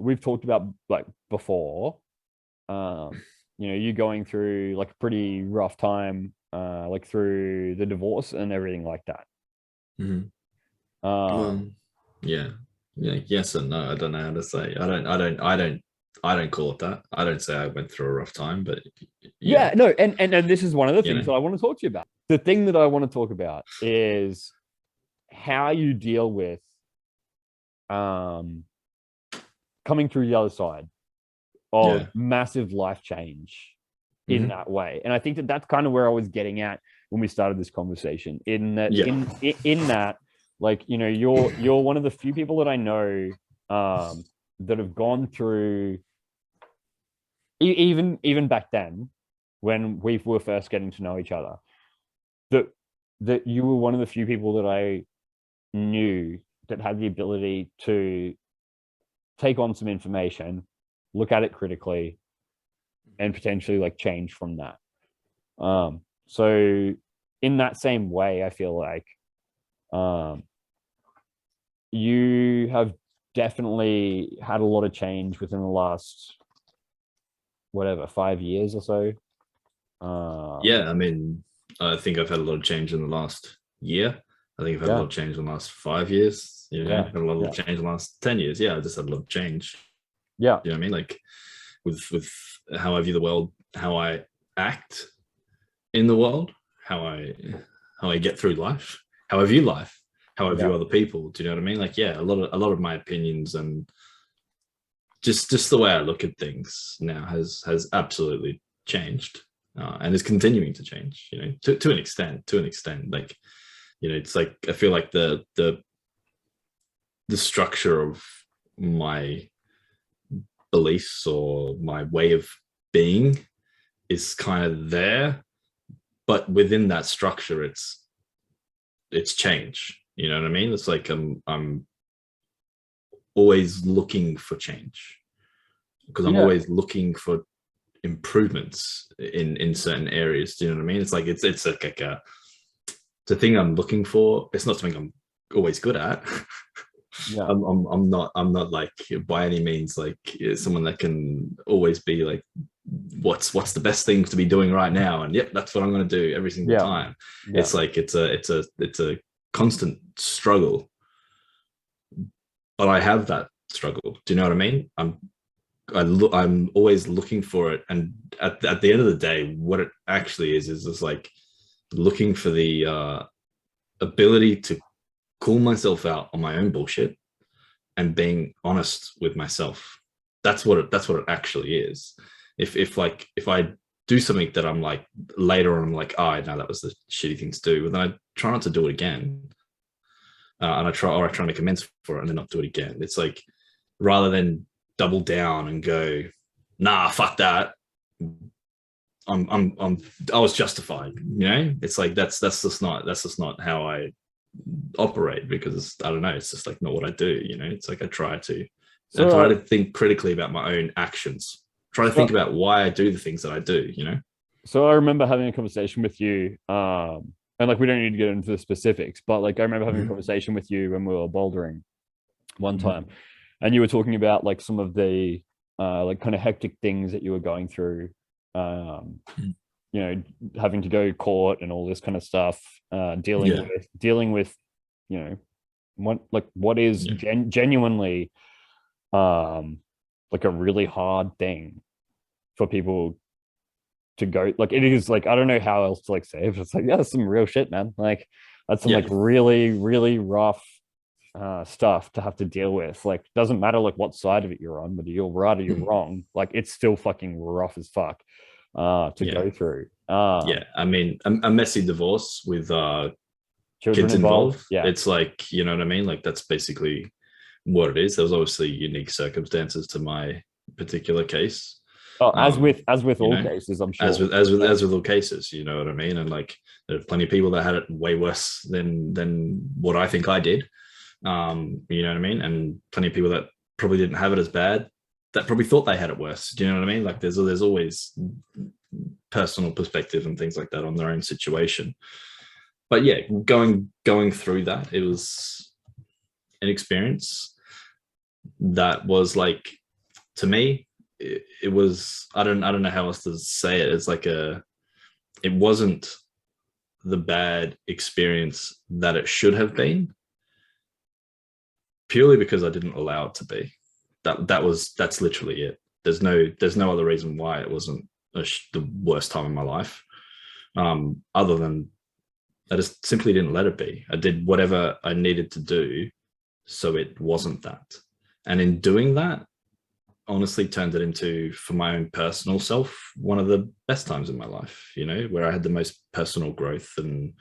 we've talked about like before, you going through like a pretty rough time, like through the divorce and everything like that. Mhm. Um, Well, yeah, yeah, yes and no. I don't know how to say. I don't call it that. I don't say I went through a rough time, but yeah, yeah, no, and this is one of the you things know, that I want to talk to you about. The thing that I want to talk about is how you deal with um coming through the other side of yeah, massive life change in hmm, that way. And I think that that's kind of where I was getting at when we started this conversation. In that, yeah, in that, like you're one of the few people that I know that have gone through even back then when we were first getting to know each other. That that you were one of the few people that I knew that had the ability to take on some information, look at it critically, and potentially like change from that. So in that same way, I feel like um, you have definitely had a lot of change within the last whatever 5 years or so. yeah. I mean, I think I've had a lot of change in the last year. I think I've had a lot Yeah, of change in the last 5 years. You know, yeah, had a lot of yeah, change in the last 10 years. Yeah, I just had a lot of change. yeah, You know what I mean? Like with how I view the world, how I act in the world, how I how I get through life, how I view life, how I yeah, view other people. Do you know what I mean? Like, yeah, a lot of my opinions and just the way I look at things now has absolutely changed, and is continuing to change. You know, to an extent, like, you know, it's like I feel like the structure of my beliefs or my way of being is kind of there, but within that structure, it's change. You know what I mean? It's like I'm always looking for change because I'm yeah, always looking for improvements in certain areas. Do you know what I mean? It's like it's like a it's a thing I'm looking for. It's not something I'm always good at. yeah, I'm not like by any means like someone that can always be like what's the best thing to be doing right now, and yep, that's what I'm going to do every single yeah, time. yeah, It's like it's a constant struggle, but I have that struggle. Do you know what I mean? I'm always looking for it, and at the end of the day, what it actually is just like looking for the ability to call myself out on my own bullshit and being honest with myself. That's what it actually is. If I do something that I'm like later on, I'm like, oh, I know that was the shitty thing to do, but then I try not to do it again, and I try to make amends for it and then not do it again. It's like rather than double down and go, nah, fuck that. I was justified. You know, it's like that's just not how I operate because I don't know. It's just like not what I do. You know, it's like I so try to think critically about my own actions. Try to think so about why I do the things that I do. You know. so I remember having a conversation with you, and like we don't need to get into the specifics, but like I remember having a Mm-hmm. conversation with you when we were bouldering one time, Mm-hmm. and you were talking about like some of the like kind of hectic things that you were going through, um, you know, having to go to court and all this kind of stuff, Yeah. dealing with, you know, what is Yeah. genuinely um like a really hard thing for people to go, like it is, like I don't know how else to like say it, but it's like, yeah, that's some real shit, man. Like that's some Yeah. like really rough stuff to have to deal with. Like doesn't matter like what side of it you're on, whether you're right or you're Hmm. wrong, like it's still fucking rough as fuck to Yeah. go through. Yeah. I mean, a messy divorce with Children kids involved, involved. yeah. It's like, you know what I mean? Like that's basically what it is. There was obviously unique circumstances to my particular case. Oh, Um, as with you all know, cases, I'm sure. as with all cases, you know what I mean? And like there are plenty of people that had it way worse than what I think I did. You know what I mean? And plenty of people that probably didn't have it as bad that probably thought they had it worse. Do you know what I mean? Like there's always personal perspective and things like that on their own situation. But yeah, going through that, it was an experience that was like to me, it was, I don't know how else to say it. It's like it wasn't the bad experience that it should have been, purely because I didn't allow it to be. That's literally it. There's no other reason why it wasn't the worst time of my life, other than I just simply didn't let it be. I did whatever I needed to do so it wasn't that. And in doing that, honestly turned it into, for my own personal self, one of the best times in my life, where I had the most personal growth, and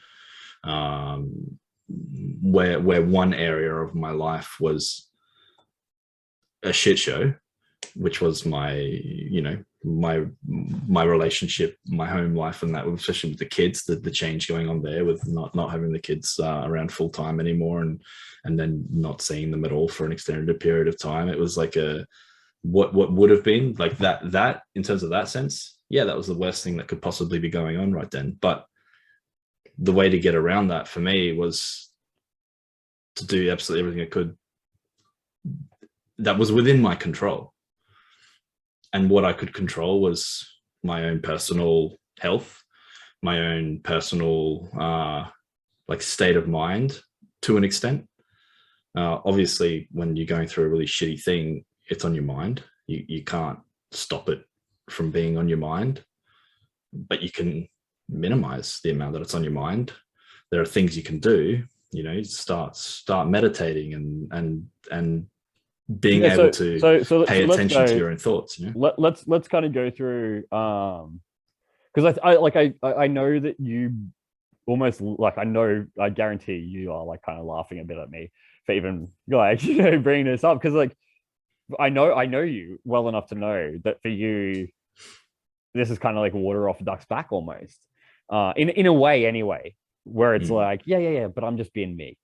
where one area of my life was a shit show, which was my my relationship, my home life, and that, especially with the kids, the change going on there with not having the kids around full time anymore, and then not seeing them at all for an extended period of time. It was like what would have been like that in terms of that sense. Yeah, that was the worst thing that could possibly be going on right then. But the way to get around that for me was to do absolutely everything I could that was within my control. And what I could control was my own personal health, my own personal like state of mind to an extent. Obviously, when you're going through a really shitty thing, it's on your mind. You can't stop it from being on your mind, but you can minimize the amount that it's on your mind. There are things you can do, start meditating and being able to pay attention to your own thoughts. Let's kind of go through because I know that you almost, like, I guarantee you are like kind of laughing a bit at me for even like bringing this up, because like I know you well enough to know that for you this is kind of like water off a duck's back almost, in a way anyway, where it's like yeah, but I'm just being me.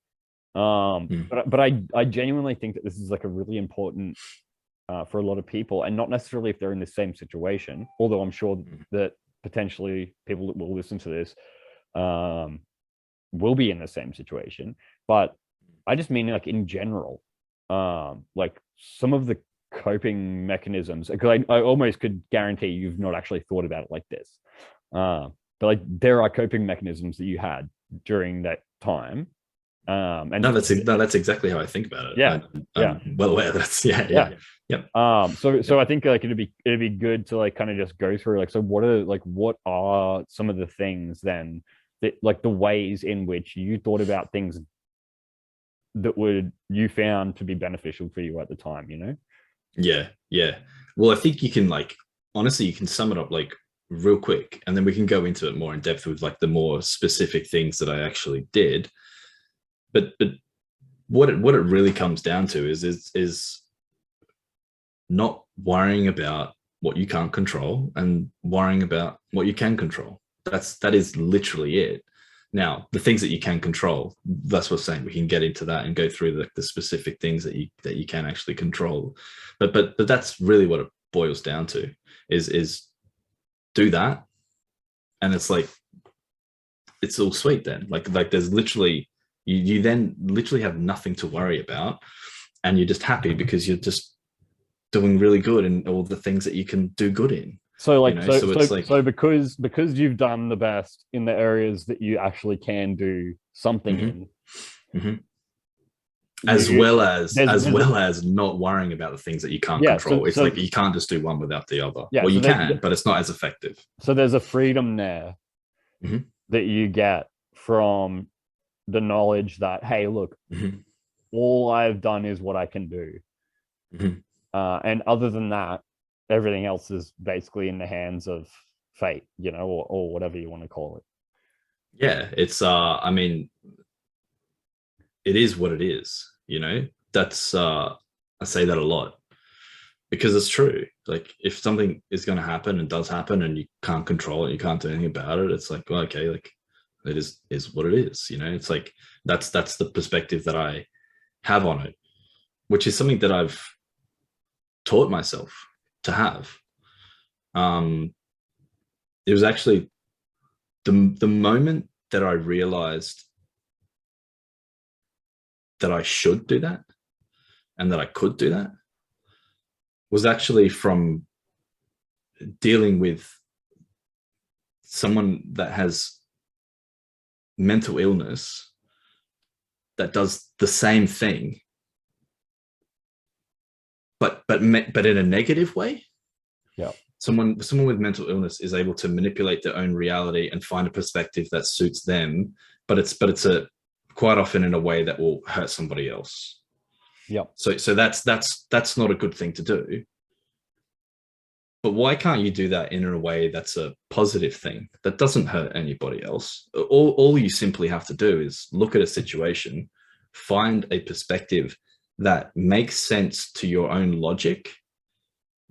But I genuinely think that this is like a really important for a lot of people, and not necessarily if they're in the same situation, although I'm sure that potentially people that will listen to this will be in the same situation. But I just mean like in general, like some of the coping mechanisms, because I almost could guarantee you've not actually thought about it like this, but like there are coping mechanisms that you had during that time. And that's exactly how I think about it. Yeah, I'm well aware that's yeah. So I think like it'd be good to like kind of just go through like, so what are some of the things then that, like, the ways in which you thought about things that you found to be beneficial for you at the time, Yeah. Well, I think you can, like, honestly, you can sum it up like real quick, and then we can go into it more in depth with like the more specific things that I actually did. But what it really comes down to is not worrying about what you can't control and worrying about what you can control. That is literally it. Now, the things that you can control, that's what I'm saying. We can get into that and go through the specific things that you can actually control. But that's really what it boils down to, is do that, and it's like it's all sweet then. Like there's literally you then literally have nothing to worry about, and you're just happy because you're just doing really good in all the things that you can do good in. So like, so because you've done the best in the areas that you actually can do something in, as well as not worrying about the things that you can't control. It's like you can't just do one without the other. Well, you can, but it's not as effective. So there's a freedom there that you get from the knowledge that, hey, look, all I've done is what I can do. And other than that, everything else is basically in the hands of fate, or whatever you want to call it. Yeah, it's I mean, it is what it is, that's I say that a lot because it's true. Like, if something is going to happen and does happen and you can't control it, you can't do anything about it, it's like, well, okay, like it is what it is. It's like that's the perspective that I have on it, which is something that I've taught myself to have. It was actually the moment that I realized that I should do that and that I could do that was actually from dealing with someone that has mental illness that does the same thing, but in a negative way. Yeah. Someone with mental illness is able to manipulate their own reality and find a perspective that suits them, but it's a quite often in a way that will hurt somebody else. Yeah. So that's not a good thing to do. But why can't you do that in a way that's a positive thing that doesn't hurt anybody else? All you simply have to do is look at a situation, find a perspective that makes sense to your own logic,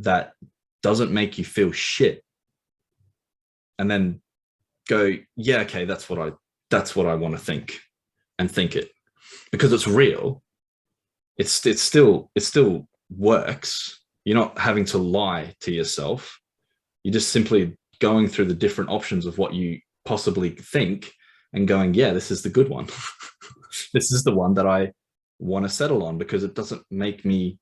that doesn't make you feel shit, and then go, yeah, okay, that's what I want to think, and think it, because it's real. It still works. You're not having to lie to yourself. You're just simply going through the different options of what you possibly think and going, yeah, this is the good one. This is the one that I want to settle on, because it doesn't make me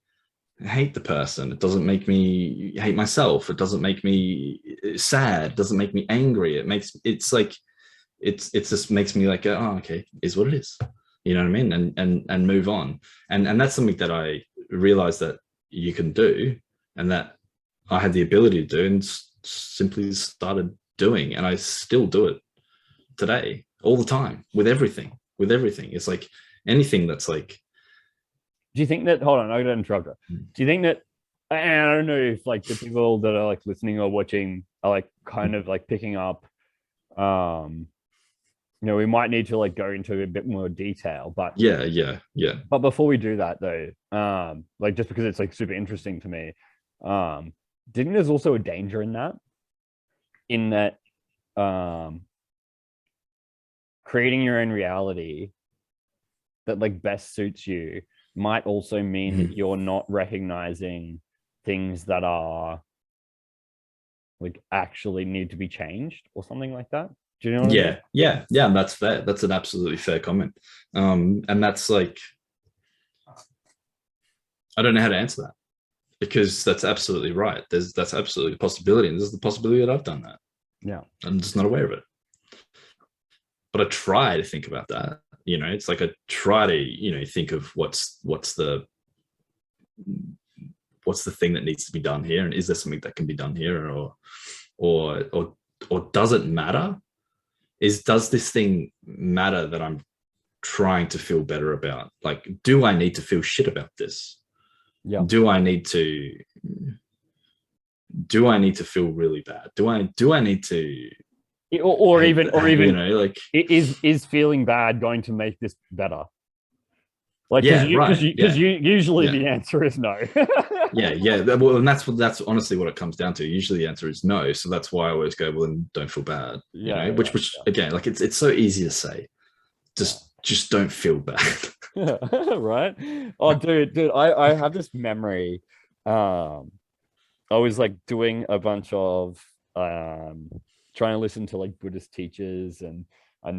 hate the person. It doesn't make me hate myself. It doesn't make me sad. It doesn't make me angry. It just makes me like, oh, okay, is what it is. You know what I mean? And move on. And that's something that I realized that you can do, and that I had the ability to do, and simply started doing. And I still do it today, all the time, with everything. It's like anything that's like. Do you think that, hold on, I'm going to interrupt you. Do you think that, and I don't know if like the people that are like listening or watching are like kind of like picking up, we might need to like go into a bit more detail, but Yeah. But before we do that though, like just because it's like super interesting to me, do you think there's also a danger in that, creating your own reality that like best suits you might also mean that you're not recognizing things that are like actually need to be changed or something like that? Do you know what I mean? Yeah, and that's fair. That's an absolutely fair comment. And that's like, I don't know how to answer that, because that's absolutely right. That's absolutely a possibility, and there's the possibility that I've done that. Yeah, I'm just not aware of it. But I try to think about that. It's like I try to think of what's the thing that needs to be done here, and is there something that can be done here, or does it matter? Does this thing matter that I'm trying to feel better about? Like, do I need to feel shit about this? yeah. Do I need to feel really bad? Do I need to, or even like, is feeling bad going to make this better? Like, because usually the answer is no. yeah. Well, and that's honestly what it comes down to. Usually the answer is no. So that's why I always go, well, then don't feel bad. Which again, like it's so easy to say. Just don't feel bad. Right? Oh, dude, I have this memory. I was like doing a bunch of trying to listen to like Buddhist teachers and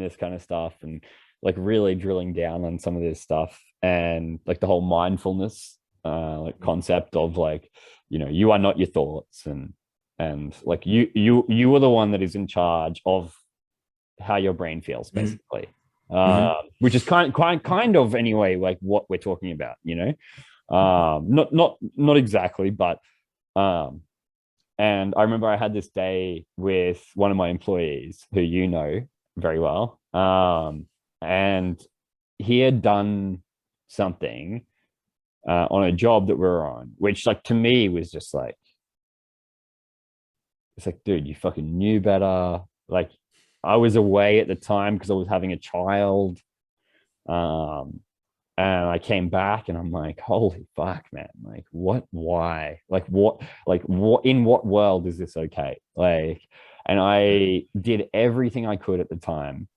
this kind of stuff, and like really drilling down on some of this stuff, and like the whole mindfulness like concept of like, you are not your thoughts, and like you are the one that is in charge of how your brain feels, basically. Which is kind of anyway like what we're talking about, not exactly, but and I remember I had this day with one of my employees who very well, and he had done something on a job that we were on, which like to me was just like, it's like, dude, you fucking knew better. Like, I was away at the time because I was having a child, and I came back and I'm like, holy fuck, man, like why, what in what world is this okay? Like, and I did everything I could at the time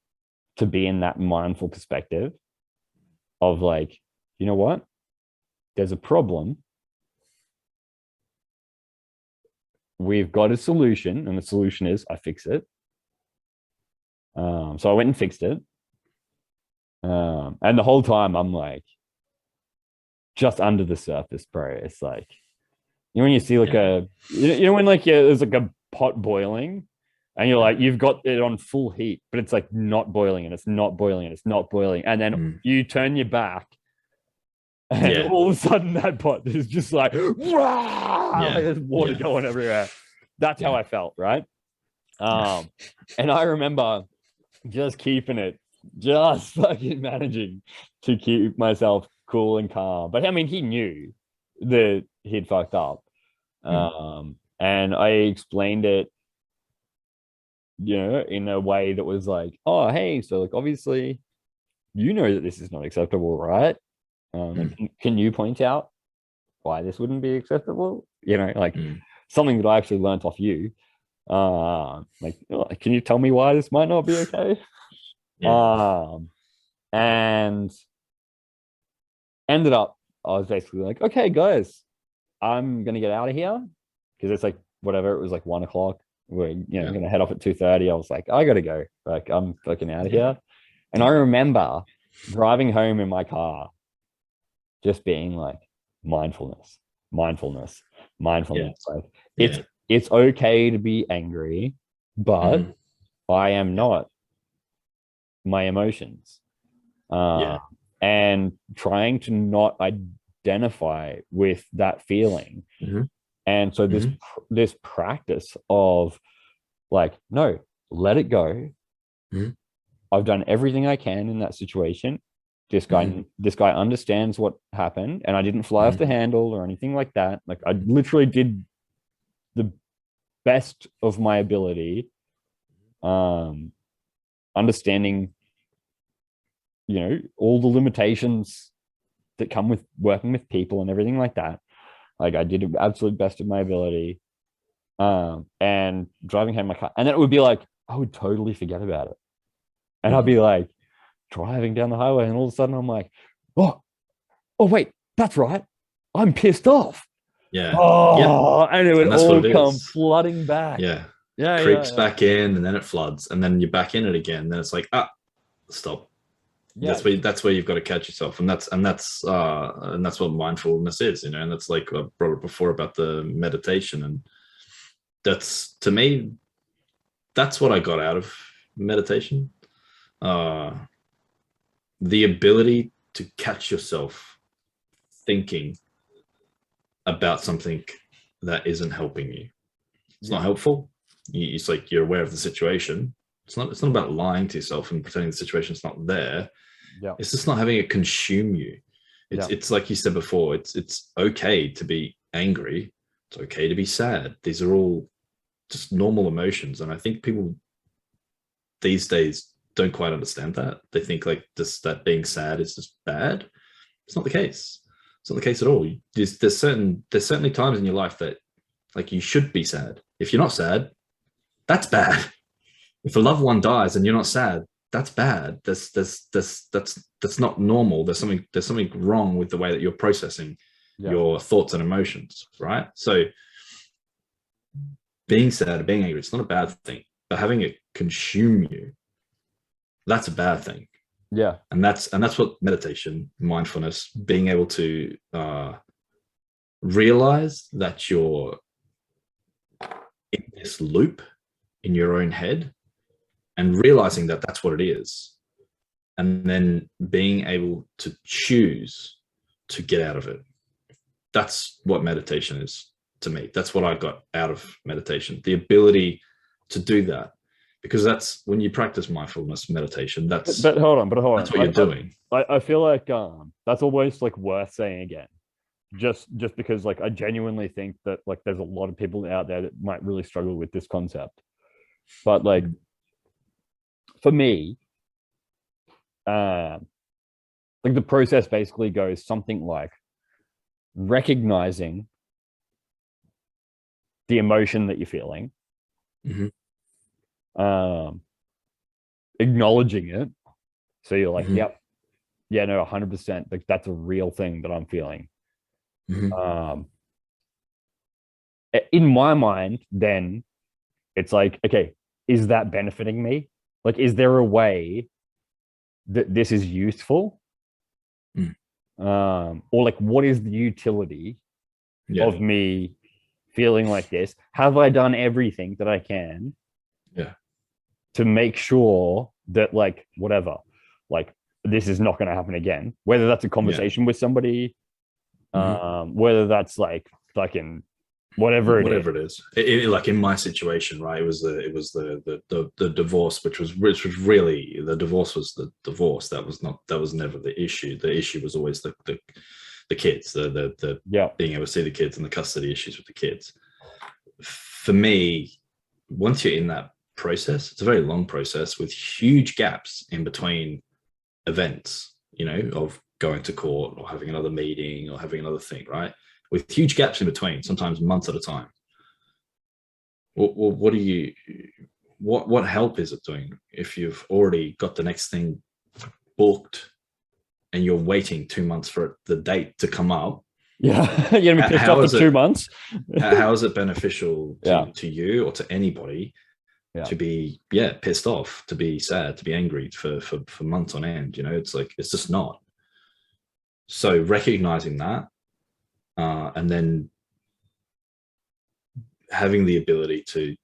to be in that mindful perspective of like, you know what, there's a problem, we've got a solution, and the solution is I fix it. So I went and fixed it. And the whole time I'm like, just under the surface, bro, it's like, You know, when you see like you know when like there's like a pot boiling and you're like, you've got it on full heat, but it's like not boiling and it's not boiling and it's not boiling. And then you turn your back and all of a sudden that pot is just like, like there's water going everywhere. That's how I felt, right? And I remember just keeping it, just fucking managing to keep myself cool and calm. But I mean, he knew that he'd fucked up. And I explained it, you know, in a way that was like, oh, hey, so like obviously you know that this is not acceptable, right? Can you point out why this wouldn't be acceptable? You know, like something that I actually learned off you. Like, can you tell me why this might not be okay? And ended up, I was basically like, okay, guys, I'm gonna get out of here because it's like whatever, it was like 1 o'clock. We're gonna head off at 2:30. I was like, I gotta go. Like, I'm fucking out of here. And I remember driving home in my car, just being like, mindfulness. Like, it's okay to be angry, but I am not my emotions. And trying to not identify with that feeling. And so this practice of like, no, let it go. I've done everything I can in that situation. This guy understands what happened, and I didn't fly off the handle or anything like that. Like, I literally did the best of my ability, understanding, you know, all the limitations that come with working with people and everything like that. Like, I did the absolute best of my ability, and driving home my car, and then it would be like I would totally forget about it, and I'd be like driving down the highway, and all of a sudden I'm like, oh wait, that's right, I'm pissed off. And it would all come flooding back. Creeps back in, and then it floods, and then you're back in it again. Then it's like, stop. That's where you've got to catch yourself, and that's what mindfulness is, you know. And that's like I brought up before about the meditation, and that's, to me, that's what I got out of meditation. The ability to catch yourself thinking about something that isn't helping you. It's not helpful. It's like you're aware of the situation. It's not about lying to yourself and pretending the situation's not there. It's just not having it consume you. It's like you said before, it's okay to be angry. It's okay to be sad. These are all just normal emotions. And I think people these days don't quite understand that. They think like just that being sad is just bad. It's not the case. It's not the case at all. There's certainly times in your life that like you should be sad. If you're not sad, that's bad. If a loved one dies and you're not sad, that's bad. That's not normal. There's something wrong with the way that you're processing your thoughts and emotions, right? So being sad or being angry, it's not a bad thing, but having it consume you, that's a bad thing. And that's what meditation, mindfulness, being able to realize that you're in this loop in your own head, and realizing that that's what it is, and then being able to choose to get out of it. That's what meditation is to me. That's what I got out of meditation, the ability to do that, because that's when you practice mindfulness meditation. But hold on. That's what you're doing. I feel like that's almost like worth saying again, just because like I genuinely think that like there's a lot of people out there that might really struggle with this concept. But like for me, like the process basically goes something like recognizing the emotion that you're feeling, acknowledging it. So you're like, yep, yeah, no, 100%. Like that's a real thing that I'm feeling. In my mind, then it's like, okay, is that benefiting me? Like, is there a way that this is useful? Or like, what is the utility of me feeling like this? Have I done everything that I can to make sure that like whatever, like this is not going to happen again? Whether that's a conversation with somebody, whether that's like fucking whatever it is. Like in my situation, right? It was the divorce, which was really, the divorce was the divorce. That was never the issue. The issue was always the kids, the being able to see the kids and the custody issues with the kids. For me, once you're in that process, it's a very long process with huge gaps in between events, you know, of going to court or having another meeting or having another thing, right? With huge gaps in between, sometimes months at a time. What help is it doing if you've already got the next thing booked and you're waiting 2 months for the date to come up? Yeah, you're gonna be pissed off for 2 months. How is it beneficial to you or to anybody to be pissed off, to be sad, to be angry for months on end? You know, it's like, it's just not. So recognizing that, and then having the ability to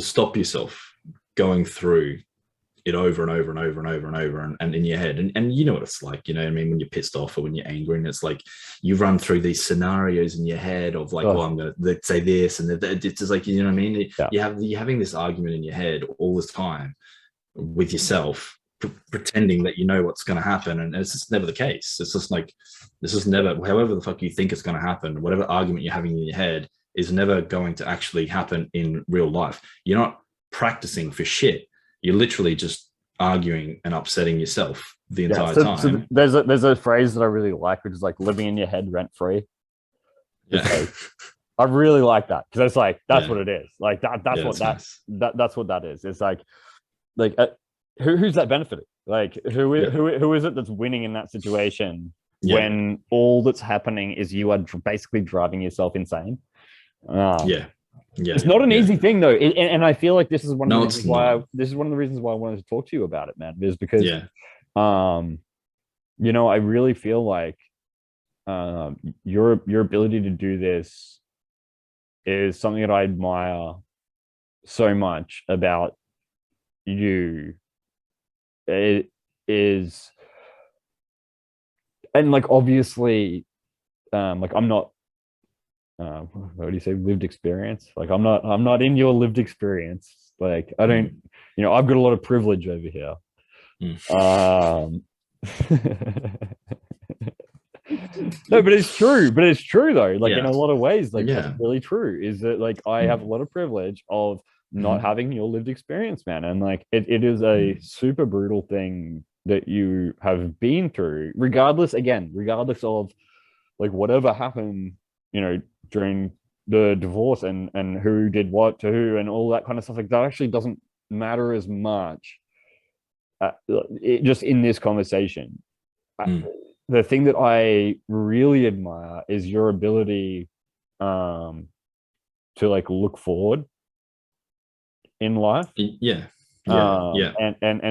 stop yourself going through it over and over and over and over and over and in your head, and you know what it's like, you know what I mean, when you're pissed off or when you're angry, and it's like you run through these scenarios in your head of like, well, I'm gonna say this, and it's just like, you know what I mean, you're having this argument in your head all the time with yourself, pretending that you know what's going to happen, and it's just never the case. It's just like, this is never, however the fuck you think it's going to happen, whatever argument you're having in your head is never going to actually happen in real life. You're not practicing for shit. You're literally just arguing and upsetting yourself the entire time. So there's a phrase that I really like, which is like living in your head rent free. Like, I really like that, because it's like, that's what it is. Like that's what that is. It's like who's that benefiting? Like who is it that's winning in that situation when all that's happening is you are basically driving yourself insane? It's not an easy thing though, and I feel like this is one of the reasons why I wanted to talk to you about it, man, is because you know, I really feel like your ability to do this is something that I admire so much about you. It is, and like obviously, like I'm not, what do you say, lived experience? Like I'm not in your lived experience. Like I don't, you know, I've got a lot of privilege over here. No, but it's true. But it's true though. Like in a lot of ways, like that's really true. Is that like I have a lot of privilege of not having your lived experience, man, and like it is a super brutal thing that you have been through, regardless of like whatever happened, you know, during the divorce and who did what to who and all that kind of stuff. Like that actually doesn't matter as much. Just in this conversation, the thing that I really admire is your ability to like look forward in life. And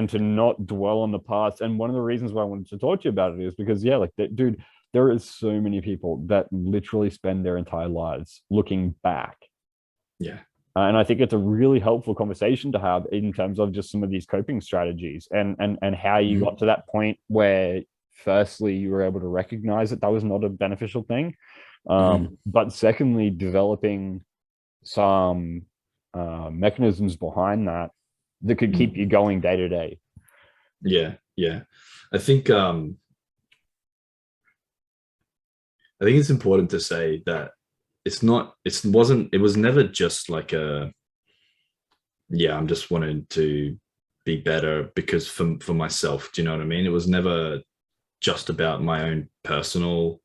to not dwell on the past. And one of the reasons why I wanted to talk to you about it is because like dude, there is so many people that literally spend their entire lives looking back. And I think it's a really helpful conversation to have in terms of just some of these coping strategies and how you got to that point where firstly you were able to recognize that was not a beneficial thing, but secondly developing some mechanisms behind that could keep you going day to day. I think it's important to say that it was never just like I'm just wanting to be better because for myself, do you know what I mean? It was never just about my own personal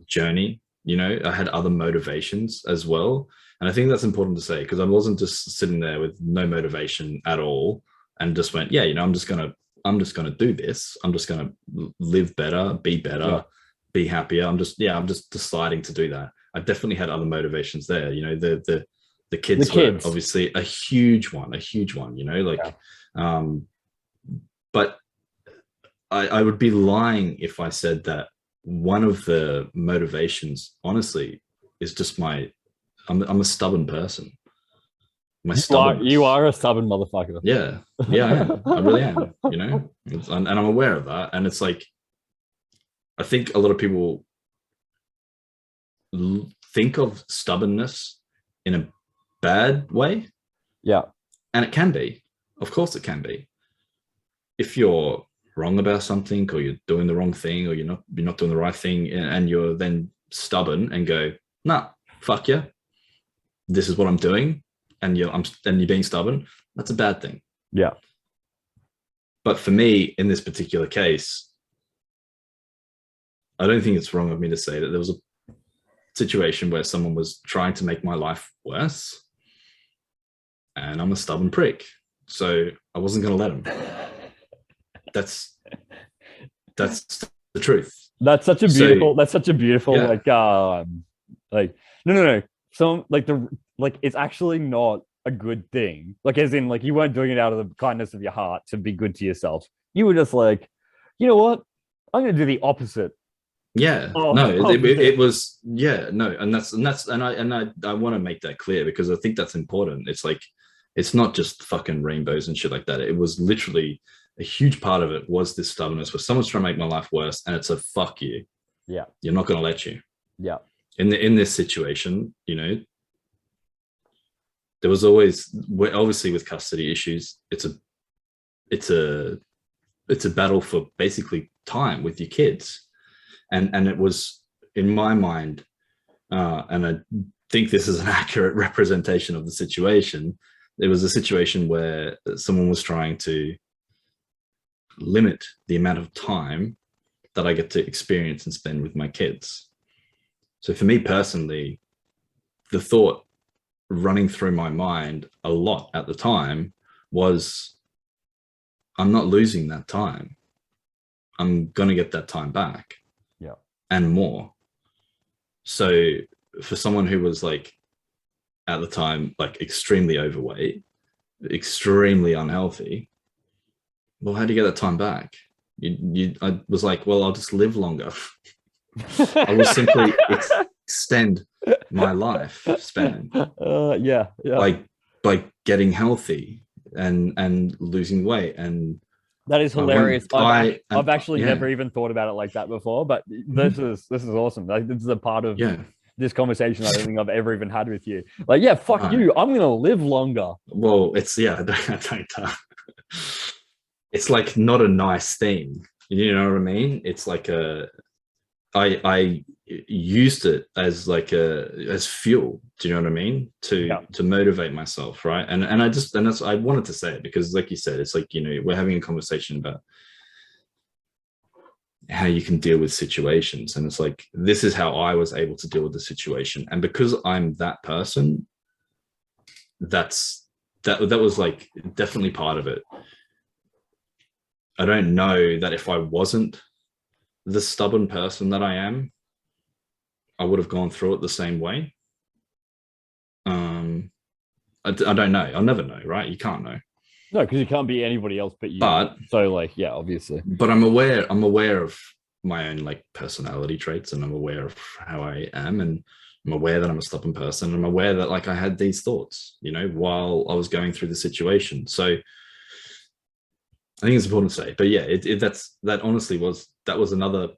journey. You know, I had other motivations as well. And I think that's important to say, because I wasn't just sitting there with no motivation at all and just went, you know, I'm just gonna do this. I'm just gonna live better, be better, be happier. I'm just deciding to do that. I definitely had other motivations there. You know, the kids were obviously a huge one, you know, like, but I would be lying if I said that one of the motivations, honestly, is just I'm a stubborn person. My stubbornness. You are a stubborn motherfucker. Yeah, I am. I really am. You know, and I'm aware of that. And it's like, I think a lot of people think of stubbornness in a bad way. Yeah, and it can be. Of course, it can be. If you're wrong about something, or you're doing the wrong thing, or you're not doing the right thing, and you're then stubborn and go, nah, fuck you, this is what I'm doing, and you're being stubborn, that's a bad thing. Yeah. But for me, in this particular case, I don't think it's wrong of me to say that there was a situation where someone was trying to make my life worse, and I'm a stubborn prick, so I wasn't going to let him. That's the truth. That's such a beautiful yeah. like no. So like it's actually not a good thing. Like, as in, like, you weren't doing it out of the kindness of your heart to be good to yourself. You were just like, you know what? I'm going to do the opposite. Yeah. It was, yeah, no. And I want to make that clear, because I think that's important. It's like, it's not just fucking rainbows and shit like that. It was literally a huge part of it was this stubbornness, where someone's trying to make my life worse, and it's a fuck you. Yeah. You're not going to let you. Yeah. In this situation, you know, there was always, obviously with custody issues, it's a battle for basically time with your kids. And it was, in my mind, and I think this is an accurate representation of the situation, it was a situation where someone was trying to limit the amount of time that I get to experience and spend with my kids. So for me personally, the thought running through my mind a lot at the time was, I'm not losing that time. I'm going to get that time back. Yeah. And more. So for someone who was, like, at the time, like, extremely overweight, extremely unhealthy, well, how do you get that time back? I was like, well, I'll just live longer. I will simply extend my lifespan. Yeah. By getting healthy and losing weight. And that is hilarious. I've actually never even thought about it like that before, but this is awesome. Like, this is a part of this conversation I don't think I've ever even had with you. Like, yeah, fuck you. I'm gonna live longer. Well, it's I don't it's like not a nice thing. You know what I mean? It's like I used it as like as fuel. Do you know what I mean? To motivate myself, right? And I wanted to say it because, like you said, it's like, you know, we're having a conversation about how you can deal with situations, and it's like, this is how I was able to deal with the situation. And because I'm that person, that was like definitely part of it. I don't know that if I wasn't the stubborn person that I am, I would have gone through it the same way. I don't know. I'll never know, right? You can't know. No, because you can't be anybody else but you. But so, like, yeah, obviously. But I'm aware of my own, like, personality traits, and I'm aware of how I am, and I'm aware that I'm a stubborn person. I'm aware that, like, I had these thoughts, you know, while I was going through the situation. So I think it's important to say. But yeah, that honestly was another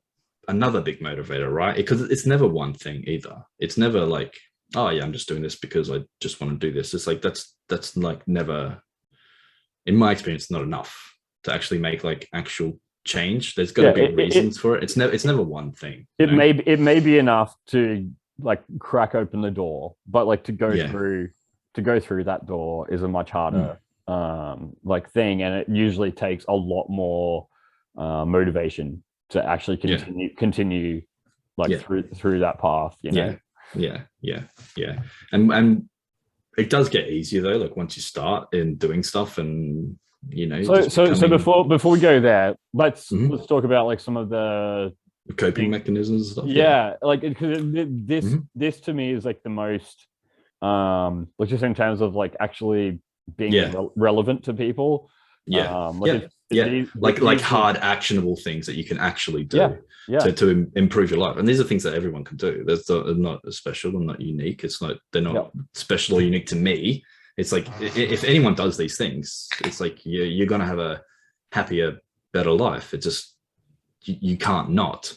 big motivator, right? Because it's never one thing either. It's never like, oh yeah, I'm just doing this because I just want to do this. It's like that's like never, in my experience, not enough to actually make like actual change. There's got to be reasons for it. It's never one thing. It may be enough to, like, crack open the door, but, like, to go through that door is a much harder like thing, and it usually takes a lot more motivation to actually continue like through that path, you know. Yeah. And it does get easier though, like, once you start in doing stuff, and, you know. So before we go there, let's talk about, like, some of the coping mechanisms and stuff. Yeah, like, this to me is, like, the most like, just in terms of, like, actually being relevant to people. Yeah. Like Like hard actionable things that you can actually do yeah. to improve your life. And these are things that everyone can do. They're not special and not unique. They're not special or unique to me. It's like if anyone does these things, it's like you're gonna have a happier, better life. It just you can't not.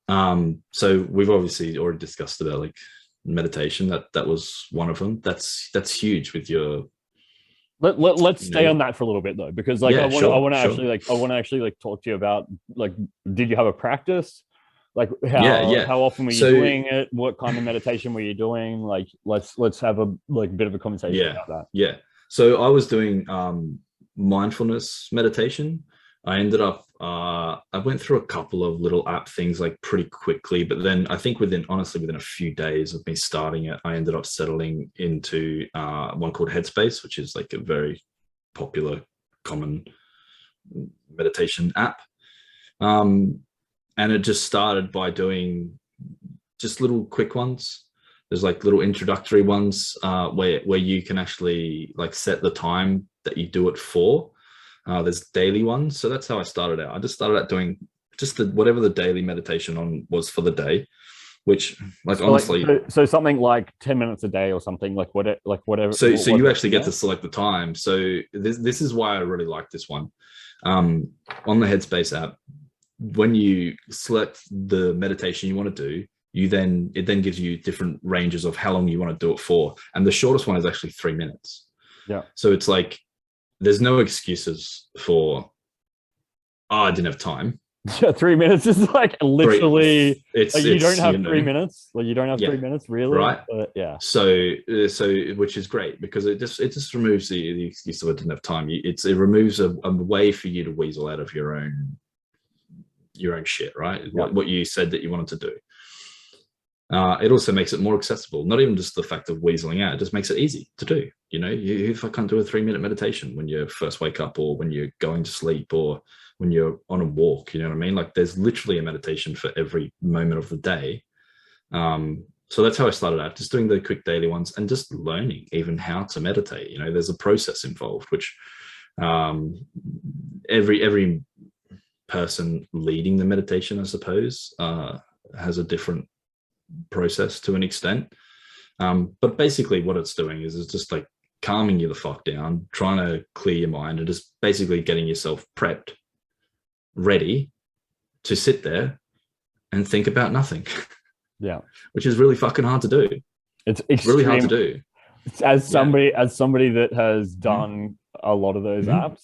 So we've obviously already discussed about like meditation. That was one of them. That's huge with your. Let's stay on that for a little bit though, because like I want to actually like talk to you about like, did you have a practice? Like how often were you doing it? What kind of meditation were you doing? Like let's have a bit of a conversation about that. Yeah. So I was doing mindfulness meditation. I ended up I went through a couple of little app things like pretty quickly, but then I think within a few days of me starting it, I ended up settling into one called Headspace, which is like a very popular, common meditation app. And it just started by doing just little quick ones. There's like little introductory ones where you can actually like set the time that you do it for. There's daily ones. So that's how I started out. I just started out doing just whatever the daily meditation on was for the day, which like honestly. So something like 10 minutes a day or something like whatever. So you actually get to select the time. So this is why I really like this one. On the Headspace app, when you select the meditation you want to do, it then gives you different ranges of how long you want to do it for. And the shortest one is actually 3 minutes. Yeah. So it's like, there's no excuses for, I didn't have time. Yeah, 3 minutes is like literally. You don't have 3 minutes. Like you don't have 3 minutes, really. Right. Yeah. So which is great because it just removes the excuse of I didn't have time. It removes a way for you to weasel out of your own shit, right? Yeah. What you said that you wanted to do. It also makes it more accessible. Not even just the fact of weaseling out, it just makes it easy to do. You know, if I can't do a 3-minute meditation when you first wake up or when you're going to sleep or when you're on a walk, you know what I mean? Like there's literally a meditation for every moment of the day. So that's how I started out, just doing the quick daily ones and just learning even how to meditate. You know, there's a process involved, which every person leading the meditation, I suppose, has a different process to an extent. But basically what it's doing is it's just like calming you the fuck down, trying to clear your mind and just basically getting yourself prepped, ready to sit there and think about nothing. Yeah. Which is really fucking hard to do. It's really hard to do. As somebody that has done a lot of those apps,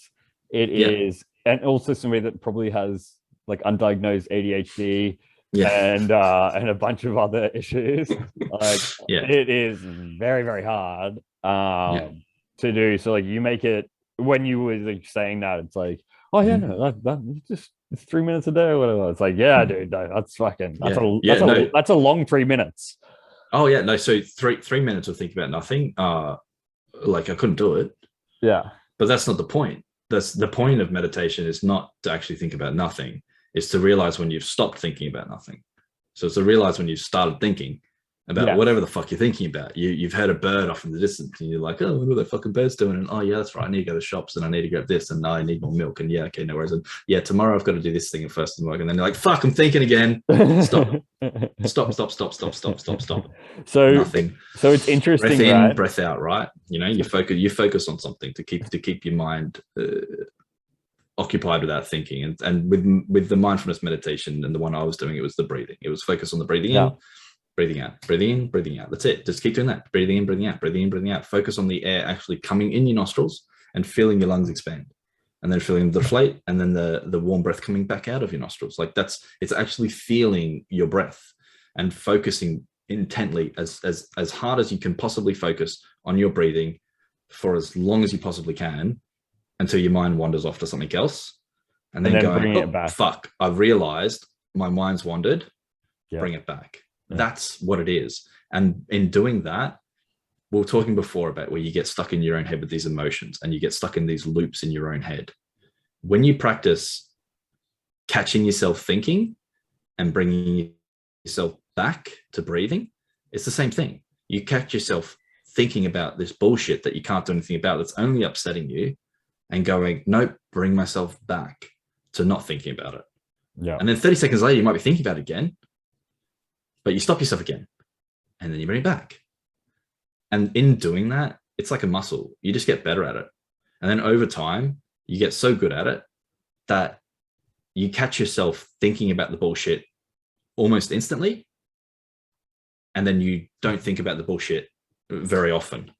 it is, and also somebody that probably has like undiagnosed ADHD and a bunch of other issues. Like it is very, very hard to do. So like you make it, when you were like saying that, it's like, oh yeah, no, it's 3 minutes a day or whatever. It's like, yeah, dude, that's fucking that's a long 3 minutes. Oh yeah, no. So three minutes of thinking about nothing. Like I couldn't do it. Yeah, but that's not the point. That's the point of meditation is not to actually think about nothing. It's to realize when you've stopped thinking about nothing. So it's to realize when you've started thinking about whatever the fuck you're thinking about. You've heard a bird off in the distance and you're like, oh, what are that fucking bird's doing? And oh yeah, that's right. I need to go to the shops and I need to grab this and I need more milk. And yeah, okay, no worries. And yeah, tomorrow I've got to do this thing at first in work. And then you're like, fuck, I'm thinking again. Stop. So nothing. So it's interesting. Breath in, right? Breath out, right? You know, you focus on something to keep your mind occupied without thinking. And with the mindfulness meditation and the one I was doing, it was the breathing. It was focused on the breathing in, breathing out, breathing in, breathing out. That's it. Just keep doing that. Breathing in, breathing out, breathing in, breathing out. Focus on the air actually coming in your nostrils and feeling your lungs expand. And then feeling the deflate and then the warm breath coming back out of your nostrils. Like it's actually feeling your breath and focusing intently as hard as you can possibly focus on your breathing for as long as you possibly can until your mind wanders off to something else. And then going, oh, back. Fuck, I've realized my mind's wandered. Bring it back. That's what it is. And in doing that, we were talking before about where you get stuck in your own head with these emotions and you get stuck in these loops in your own head. When you practice catching yourself thinking and bringing yourself back to breathing, it's the same thing. You catch yourself thinking about this bullshit that you can't do anything about, that's only upsetting you. and going, nope, bring myself back to not thinking about it. Yeah. And then 30 seconds later, you might be thinking about it again, but you stop yourself again, and then you bring it back. And in doing that, it's like a muscle. You just get better at it. And then over time, you get so good at it that you catch yourself thinking about the bullshit almost instantly. And then you don't think about the bullshit very often.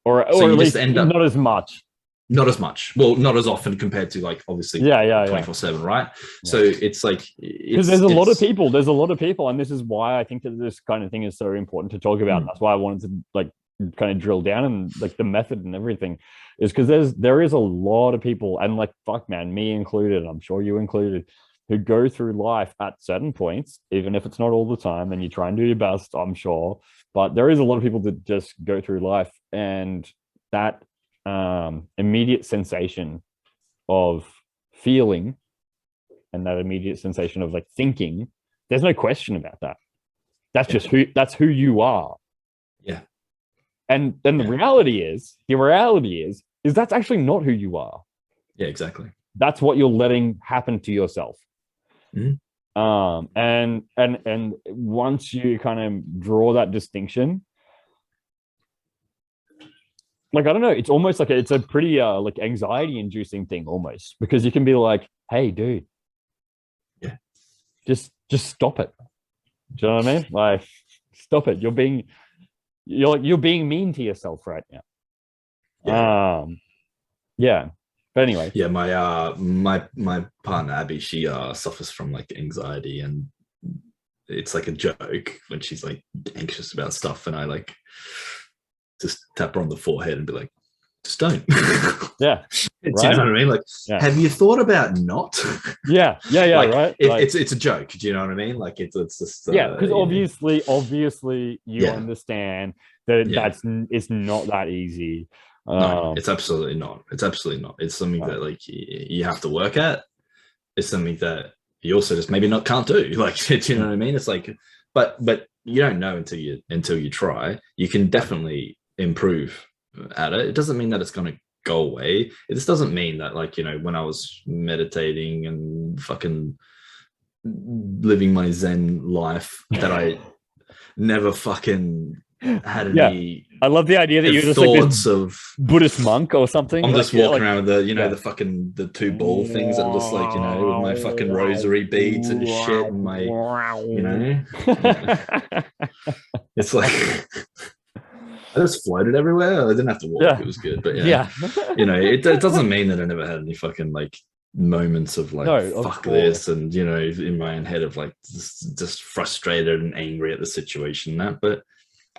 Or So at you least just end up not as much. Not as much. Well, not as often compared to like obviously 24/7, right? Yeah. So it's like because there's a lot of people. There's a lot of people, and this is why I think that this kind of thing is so important to talk about. That's why I wanted to like kind of drill down and like the method and everything, is because there is a lot of people, and like fuck man, me included, I'm sure you included, who go through life at certain points, even if it's not all the time, and you try and do your best, I'm sure. But there is a lot of people that just go through life, and that immediate sensation of feeling and that immediate sensation of like thinking, there's no question about that. That's just that's who you are. Yeah. And then the reality is that's actually not who you are. Yeah, exactly. That's what you're letting happen to yourself. And once you kind of draw that distinction, like, I don't know, it's almost like it's a pretty like anxiety inducing thing almost, because you can be like, hey dude, just stop it. Do you know what I mean? Like, stop it. You're being mean to yourself right now. Yeah. But anyway. Yeah, my partner Abby, she suffers from like anxiety, and it's like a joke when she's like anxious about stuff, and I like just tap her on the forehead and be like, just don't. Yeah. Do you know what I mean? Like, have you thought about not? Yeah, like, right. It's a joke. Do you know what I mean? Like it's just because obviously you understand that it's not that easy. No, it's absolutely not. It's absolutely not. It's something that like you have to work at. It's something that you also just maybe not can't do. Like, do you know what I mean? It's like, but you don't know until you try. You can definitely improve at it. It doesn't mean that it's going to go away. It just doesn't mean that, like, you know, when I was meditating and fucking living my Zen life, that I never fucking had any. I love the idea that you're just like this of Buddhist monk or something. I'm just walking around with the, you know, the fucking the two ball things that are just like, you know, with my fucking rosary beads and shit, and my, you know, it's like I just floated everywhere. I didn't have to walk. It was good, but you know, it doesn't mean that I never had any fucking like moments of like fuck this, and you know, in my own head of like just frustrated and angry at the situation.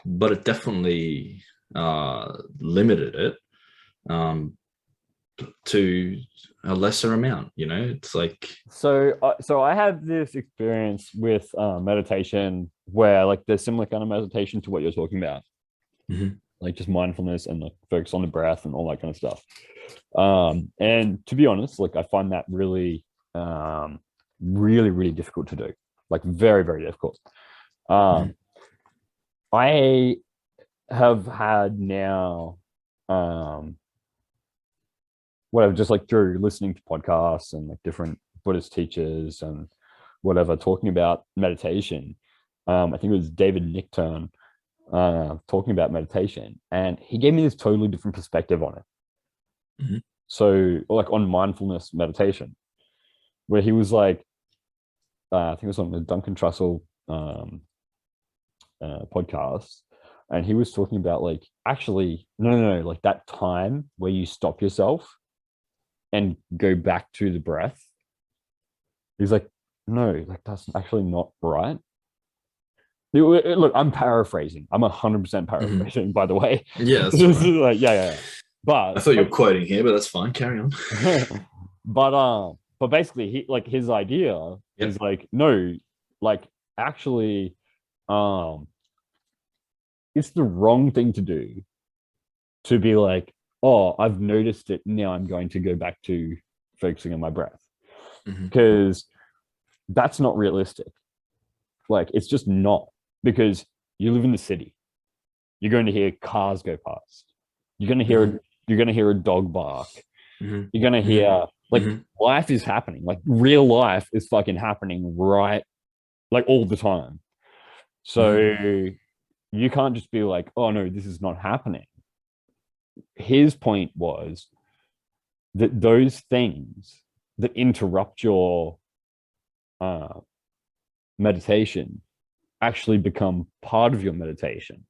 But it definitely limited it to a lesser amount. You know, it's like so I have this experience with meditation where like there's similar kind of meditation to what you're talking about. Like just mindfulness and like focus on the breath and all that kind of stuff. And to be honest, like I find that really really difficult to do, like very, very difficult. I have had now whatever, just like through listening to podcasts and like different Buddhist teachers and whatever talking about meditation. I think it was David Nickturn talking about meditation, and he gave me this totally different perspective on it. So like on mindfulness meditation, where he was like, I think it was on the Duncan Trussell podcast, and he was talking about like, actually no, like that time where you stop yourself and go back to the breath. He's like, no, like that's actually not right. Look, I'm paraphrasing. I'm 100% paraphrasing, by the way. Yeah, that's right. Like, yeah. But I thought you were quoting here, but that's fine. Carry on. but basically, his idea is like, no, like actually, it's the wrong thing to do to be like, oh, I've noticed it. Now I'm going to go back to focusing on my breath, because that's not realistic. Like, it's just not, because you live in the city. You're going to hear cars go past. You're going to hear a dog bark. You're going to hear like life is happening, like real life is fucking happening right, like all the time. So you can't just be like, oh no, this is not happening. His point was that those things that interrupt your meditation actually become part of your meditation.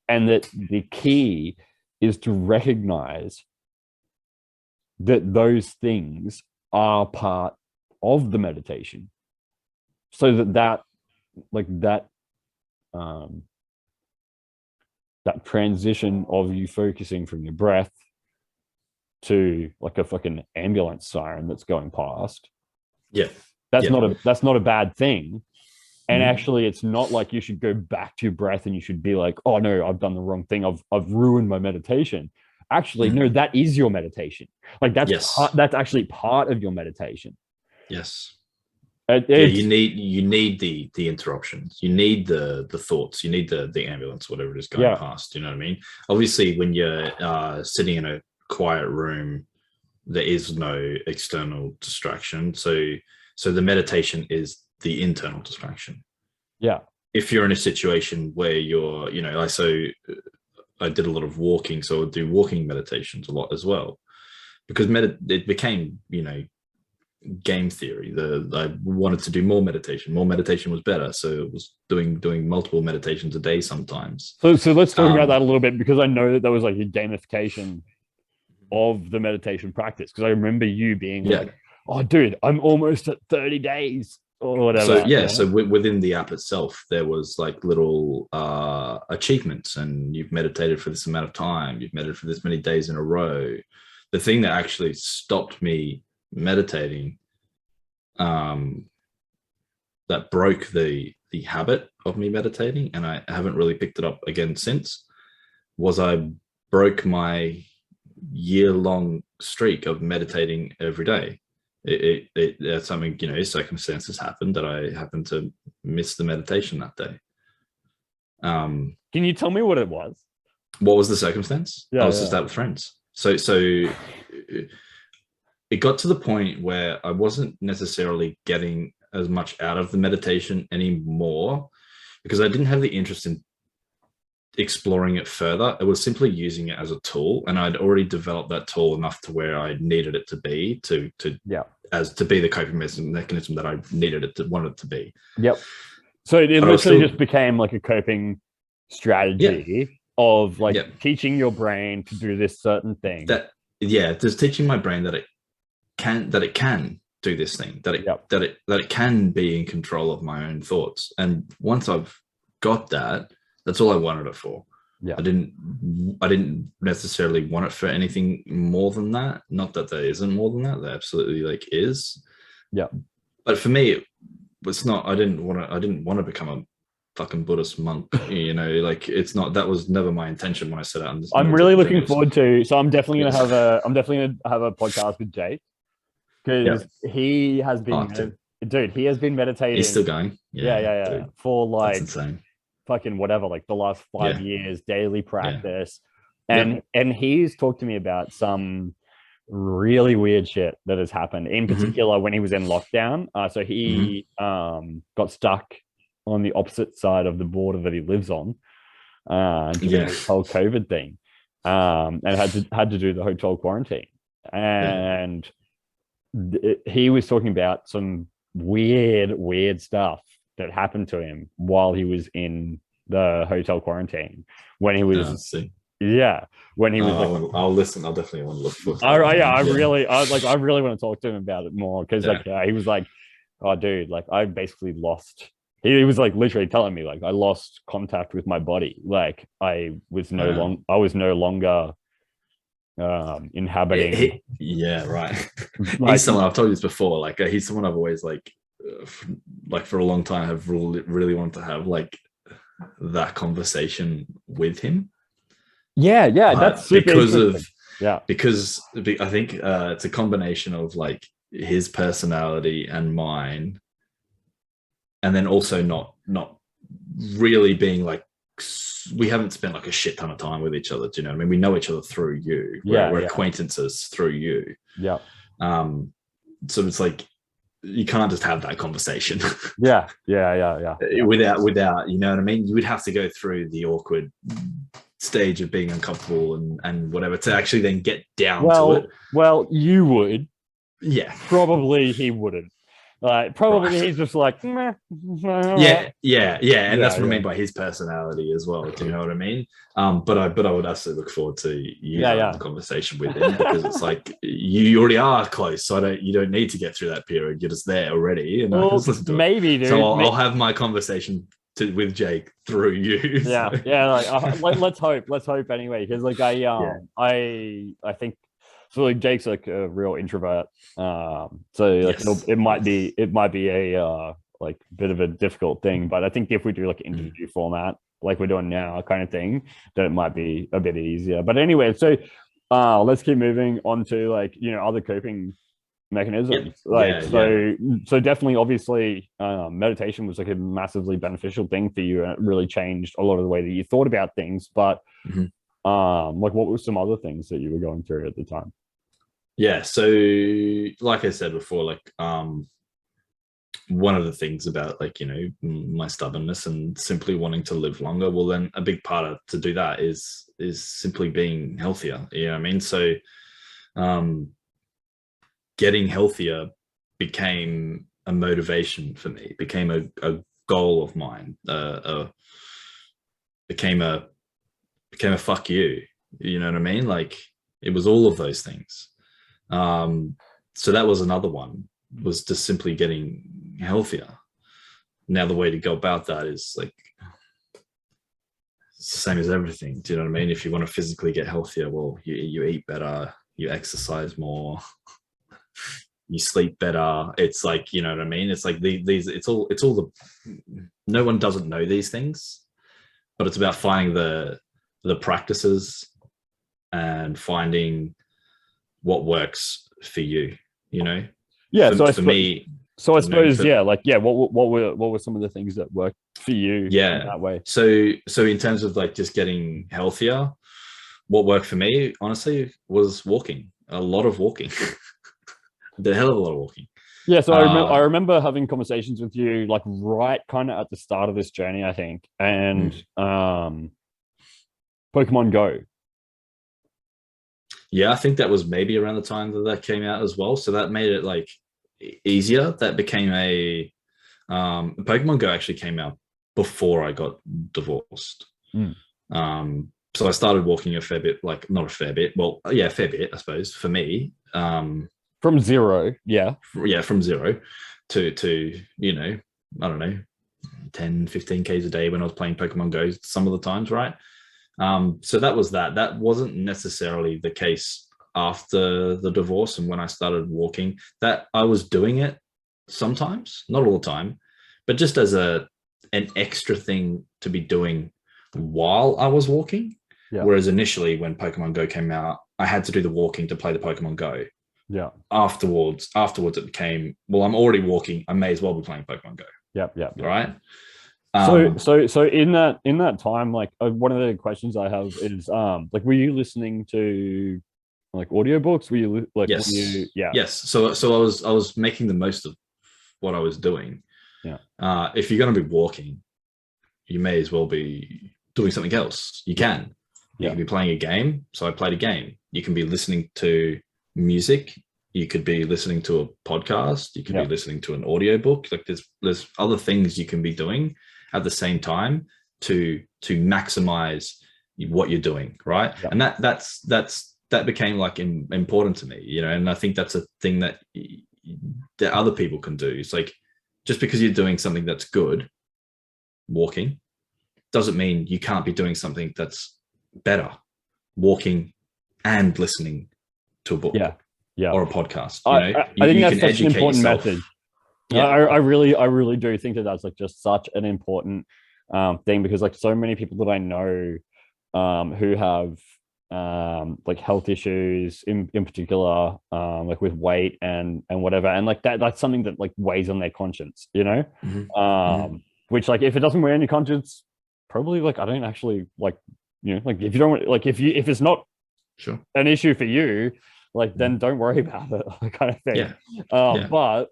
And that the key is to recognize that those things are part of the meditation, so that transition of you focusing from your breath to like a fucking ambulance siren that's going past. That's not a bad thing. And actually, it's not like you should go back to your breath and you should be like, oh no, I've done the wrong thing. I've ruined my meditation. Actually, no, that is your meditation. Like that's actually part of your meditation. Yes. You need the interruptions. You need the thoughts. You need the ambulance, whatever it is going past. You know what I mean? Obviously, when you're sitting in a quiet room, there is no external distraction. So the meditation is the internal distraction. Yeah. If you're in a situation where you're, I did a lot of walking, so I do walking meditations a lot as well, because it became, game theory. I wanted to do more meditation. More meditation was better, so it was doing multiple meditations a day sometimes. So let's talk about that a little bit, because I know that there was like a gamification of the meditation practice, because I remember you being like, oh dude, I'm almost at 30 days or whatever. So within the app itself, there was like little achievements, and you've meditated for this amount of time, you've meditated for this many days in a row. The thing that actually stopped me meditating, that broke the habit of me meditating, and I haven't really picked it up again since, was I broke my year-long streak of meditating every day. It's something, circumstances happened that I happened to miss the meditation that day. Can you tell me what it was? What was the circumstance? I was just out with friends. So it got to the point where I wasn't necessarily getting as much out of the meditation anymore, because I didn't have the interest in exploring it further. It was simply using it as a tool, and I'd already developed that tool enough to where I needed it to be to be the coping mechanism that I wanted it to be. So it literally just became like a coping strategy of like teaching your brain to do this certain thing. Just teaching my brain that it can do this thing, that it can be in control of my own thoughts. And once I've got that, that's all I wanted it for. I didn't necessarily want it for anything more than that. Not that there isn't more than that. There absolutely is. But for me, it was not. I didn't want to become a fucking Buddhist monk. It's not. That was never my intention when I set out. I'm really looking forward to. So I'm definitely gonna have a podcast with Jake, because he has been. Dude, he has been meditating. He's still going. Yeah. For like, that's insane. Fucking whatever, like the last 5 years, daily practice. And he's talked to me about some really weird shit that has happened, in particular when he was in lockdown. So he got stuck on the opposite side of the border that he lives on, this whole COVID thing, and had to do the hotel quarantine. And he was talking about some weird stuff that happened to him while he was in the hotel quarantine, when he was when he was I'll listen. I'll definitely want to look for I really want to talk to him about it more, because he was like, oh dude, like I basically lost, he was like literally telling me like I lost contact with my body, like I was no longer inhabiting. Right. He's someone, I've told you this before, like he's someone I've always like for a long time have really wanted to have like that conversation with him. That's super because I think it's a combination of like his personality and mine, and then also not really being like we haven't spent like a shit ton of time with each other. Do you know what I mean? We know each other through you. We're acquaintances through you. Yeah. So it's like you can't just have that conversation. Yeah. Without, you know what I mean? You would have to go through the awkward stage of being uncomfortable and whatever to actually then get down to it. Well, you would. Yeah. Probably he wouldn't. Probably he's just like, meh. Yeah. And that's what I mean by his personality as well. Do you know what I mean? But I would absolutely look forward to you having the conversation with him, because it's like you already are close, so you don't need to get through that period. You're just there already, and I just listen to maybe, dude. So I'll have my conversation with Jake through you. Yeah, so. Let's hope anyway, because like I think. So like Jake's like a real introvert, so like it might be a like bit of a difficult thing. But I think if we do like an interview format like we're doing now, kind of thing, then it might be a bit easier. But anyway, so let's keep moving on to like other coping mechanisms. So definitely, obviously, meditation was like a massively beneficial thing for you, and it really changed a lot of the way that you thought about things. But like, what were some other things that you were going through at the time? Yeah, so like I said before, like one of the things about like my stubbornness and simply wanting to live longer, well then a big part of to do that is simply being healthier. You know what I mean? So getting healthier became a motivation for me, became a goal of mine, became a fuck you. You know what I mean? Like it was all of those things. So that was another one, was just simply getting healthier. Now the way to go about that is like it's the same as everything. Do you know what I mean? If you want to physically get healthier, well, you eat better, you exercise more, you sleep better. It's like, you know what I mean? It's like these it's all the, no one doesn't know these things, but it's about finding the practices and finding what works for you, for me. So I suppose, what were some of the things that worked for you in that way? So in terms of like just getting healthier, what worked for me, honestly, was walking. A lot of walking. The hell of a lot of walking. Yeah, so I remember having conversations with you like right kind of at the start of this journey, I think, and Pokemon Go. Yeah, I think that was maybe around the time that came out as well. So that made it like easier. That became Pokemon Go actually came out before I got divorced. So I started walking a fair bit, like not a fair bit. Well, yeah, a fair bit, I suppose, for me. From zero, from zero to I don't know, 10, 15 Ks a day when I was playing Pokemon Go some of the times, right? So that was that wasn't necessarily the case after the divorce. And when I started walking, that I was doing it sometimes, not all the time, but just as an extra thing to be doing while I was walking. Whereas initially when Pokemon Go came out, I had to do the walking to play the Pokemon Go. Afterwards it became, well, I'm already walking, I may as well be playing Pokemon Go. Right. So in that time, like one of the questions I have is like, were you listening to like audiobooks? Were you like, yes. So I was making the most of what I was doing. If you're going to be walking, you may as well be doing something else. You can be playing a game. So I played a game. You can be listening to music. You could be listening to a podcast. You could be listening to an audiobook. Like there's other things you can be doing at the same time to maximize what you're doing, right? And that became like important to me, and I think that's a thing that other people can do. It's like, just because you're doing something that's good, walking, doesn't mean you can't be doing something that's better, walking and listening to a book or a podcast. I think that's such an important method. I really do think that that's like just such an important thing, because like so many people that I know who have like health issues in particular, like with weight and whatever, and like that's something that like weighs on their conscience, which like if it doesn't weigh on your conscience, probably like I don't actually like, like if you don't like if it's not Sure. an issue for you, like then don't worry about it, kind of thing. Yeah. Yeah. But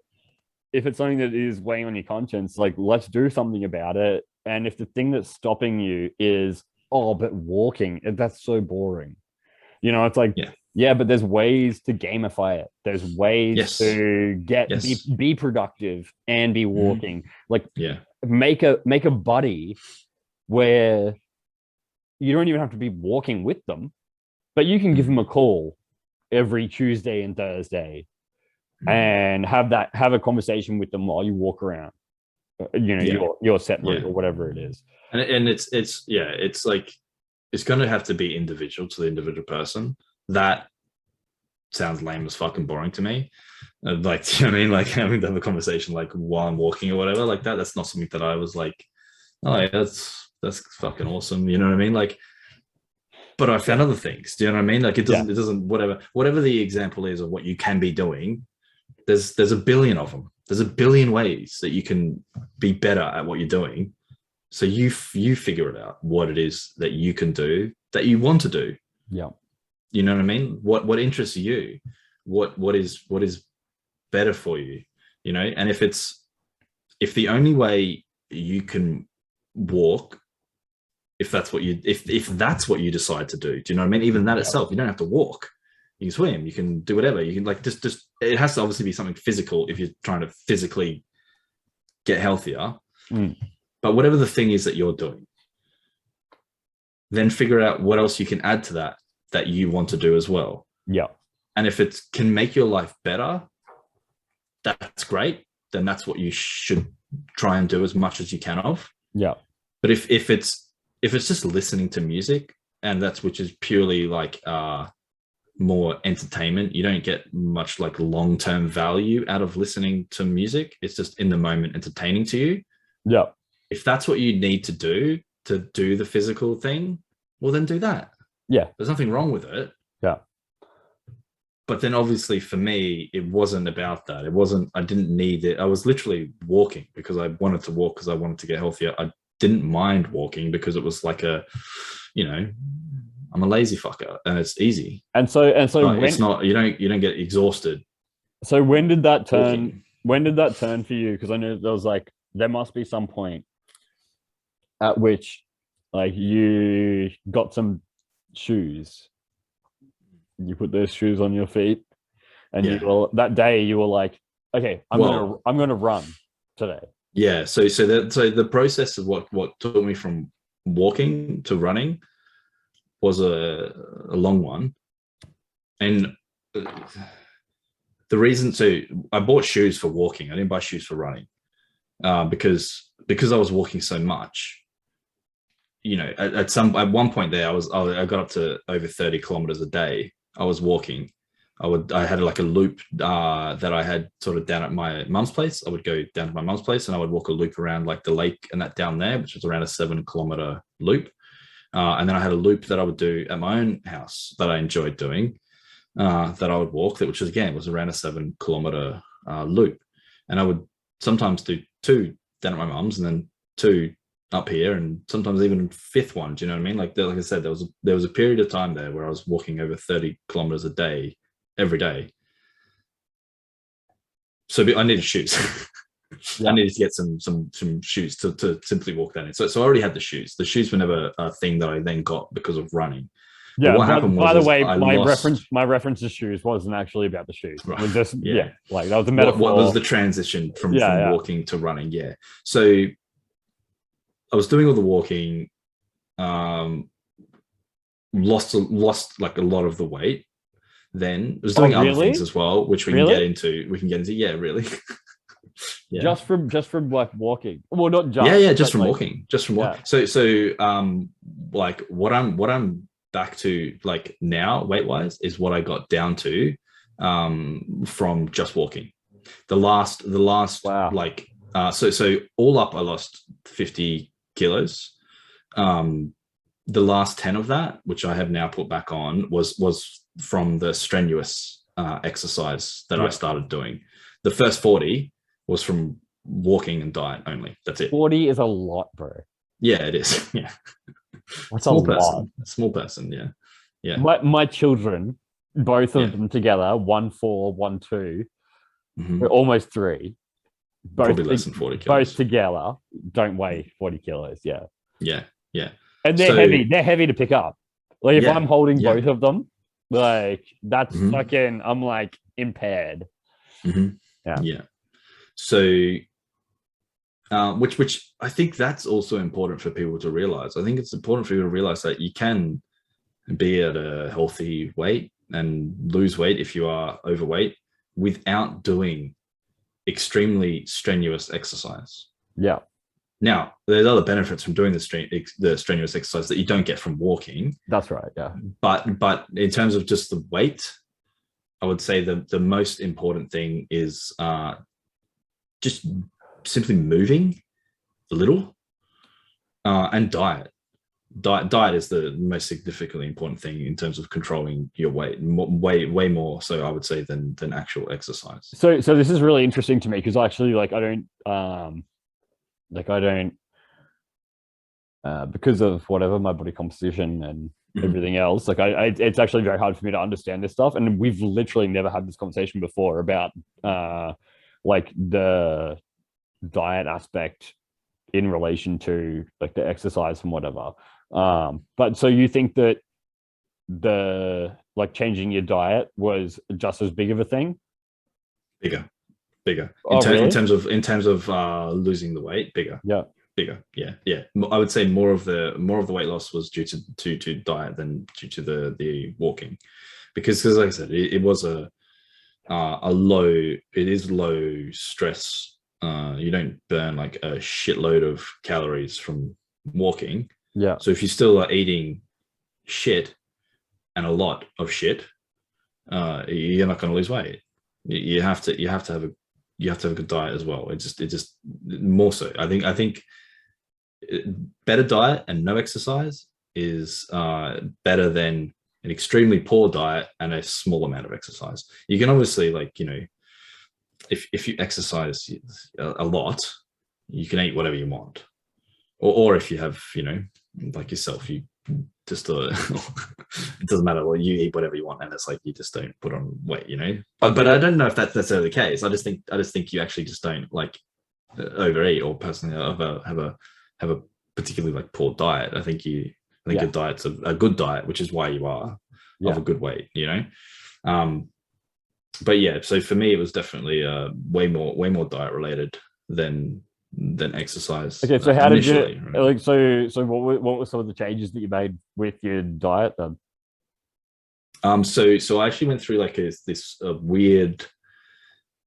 if it's something that is weighing on your conscience, like let's do something about it. And if the thing that's stopping you is, oh, but walking, that's so boring. It's like, Yeah. yeah, but there's ways to gamify it. There's ways Yes. to Yes. be productive and be walking. Like Yeah. make a buddy where you don't even have to be walking with them, but you can give them a call every Tuesday and Thursday and have a conversation with them while you walk around, your set route or whatever it is. And it's like, it's going to have to be individual to the individual person. That sounds lame as fucking boring to me. Like, you know what I mean? Like having to have a conversation like while I'm walking or whatever, like that's not something that I was like, oh yeah, that's fucking awesome. You know what I mean? Like, but I found other things. Do you know what I mean? Like it doesn't whatever the example is of what you can be doing, there's a billion of them. There's a billion ways that you can be better at what you're doing. So you figure it out, what it is that you can do, that you want to do. Yeah. You know what I mean? What interests you? What is better for you? You know, and if the only way you can walk, if that's what you decide to do you know what I mean? Even that itself, you don't have to walk. You can swim, you can do whatever. You can like just it has to obviously be something physical if you're trying to physically get healthier. But whatever the thing is that you're doing, then figure out what else you can add to that you want to do as well. Yeah. And if it can make your life better, that's great. Then that's what you should try and do as much as you can of. Yeah. But if it's just listening to music, and which is purely like more entertainment, you don't get much like long-term value out of listening to music. It's just in the moment entertaining to you. Yeah. If that's what you need to do the physical thing, well then do that. Yeah. There's nothing wrong with it. Yeah. But then obviously for me, it wasn't about that. I didn't need it. I was literally walking because I wanted to walk because I wanted to get healthier. I didn't mind walking because it was like I'm a lazy fucker and it's easy. And so it's not, you don't get exhausted. So when did that turn? Walking. When did that turn for you? Because I know there must be some point at which like you got some shoes. You put those shoes on your feet, and that day you were like, okay, I'm gonna run today. Yeah. So the process of what took me from walking to running was a long one, and the reason. So I bought shoes for walking. I didn't buy shoes for running, because I was walking so much. You know, at one point there, I got up to over 30 kilometers a day. I was walking. I had like a loop that I had sort of down at my mum's place. I would go down to my mum's place and I would walk a loop around like the lake and that down there, which was around a 7-kilometer loop. And then I had a loop that I would do at my own house that I enjoyed doing, that I would walk, which was around a 7-kilometer loop. And I would sometimes do 2 down at my mum's and then 2 up here, and sometimes even a 5th one. Do you know what I mean? Like I said, there was a period of time there where I was walking over 30 kilometers a day, every day. So I needed shoes. Yeah. I needed to get some shoes to simply walk that in. So I already had the shoes. The shoes were never a thing that I then got because of running. Yeah. What happened was, by the way, my reference to shoes wasn't actually about the shoes. Right. It was just like that was a metaphor. What was the transition from walking to running? Yeah. So I was doing all the walking, lost like a lot of the weight. Then I was doing other things as well, which we can get into. Yeah, really. Yeah. Just from like walking. Well, not just. Yeah, just from walking. Just from walking. So like what I'm back to like now weight wise is what I got down to from just walking. The last wow. Like so all up I lost 50 kilos. The last 10 of that, which I have now put back on, was from the strenuous exercise that I started doing. The first 40 was from walking and diet only. That's it. 40 is a lot, bro. Yeah, it is. Yeah. That's Small a lot. person. Small person. Yeah. Yeah. My children, both of Yeah. them together, 1'4", 1'2", Hmm. almost 3, Probably less than 40 both kilos. together don't weigh 40 kilos. Yeah. Yeah. Yeah. And they're So, heavy. They're heavy to pick up. Like if yeah. I'm holding Yeah. both of them, like that's Hmm. fucking, I'm like impaired. Hmm. Yeah. Yeah. So, which I think that's also important for people to realize. I think it's important for you to realize that you can be at a healthy weight and lose weight if you are overweight without doing extremely strenuous exercise. Yeah. Now, there's other benefits from doing the strenuous exercise that you don't get from walking. That's right. Yeah. But in terms of just the weight, I would say the most important thing is just simply moving a little and diet. Diet is the most significantly important thing in terms of controlling your weight, way more so I would say than actual exercise. So this is really interesting to me because actually, like, I don't because of whatever my body composition and everything else, like it's actually very hard for me to understand this stuff, and we've literally never had this conversation before about like the diet aspect in relation to like the exercise and whatever. But so you think that the like changing your diet was just as big of a thing? Bigger in Really? in terms of losing the weight, bigger. Yeah. Yeah. I would say more of the weight loss was due to diet than due to the walking, because like I said, it was a low, it is low stress. You don't burn like a shitload of calories from walking. Yeah. So if you still are eating shit and a lot of shit, you're not going to lose weight. You have to have a good diet as well. It just more so. I think better diet and no exercise is better than an extremely poor diet and a small amount of exercise. You can obviously, like, you know, if you exercise a lot, you can eat whatever you want, or if you have, you know, like yourself, you just it doesn't matter what you eat, whatever you want, and it's like you just don't put on weight, you know. But I don't know if that's necessarily the case. I just think you actually just don't like overeat, or personally have a particularly like poor diet. I think your diet's a good diet, which is why you are of a good weight, you know. But yeah, so for me it was definitely way more diet related than exercise. Okay, so how did you right? like? So what were some of the changes that you made with your diet then? So I actually went through like this weird.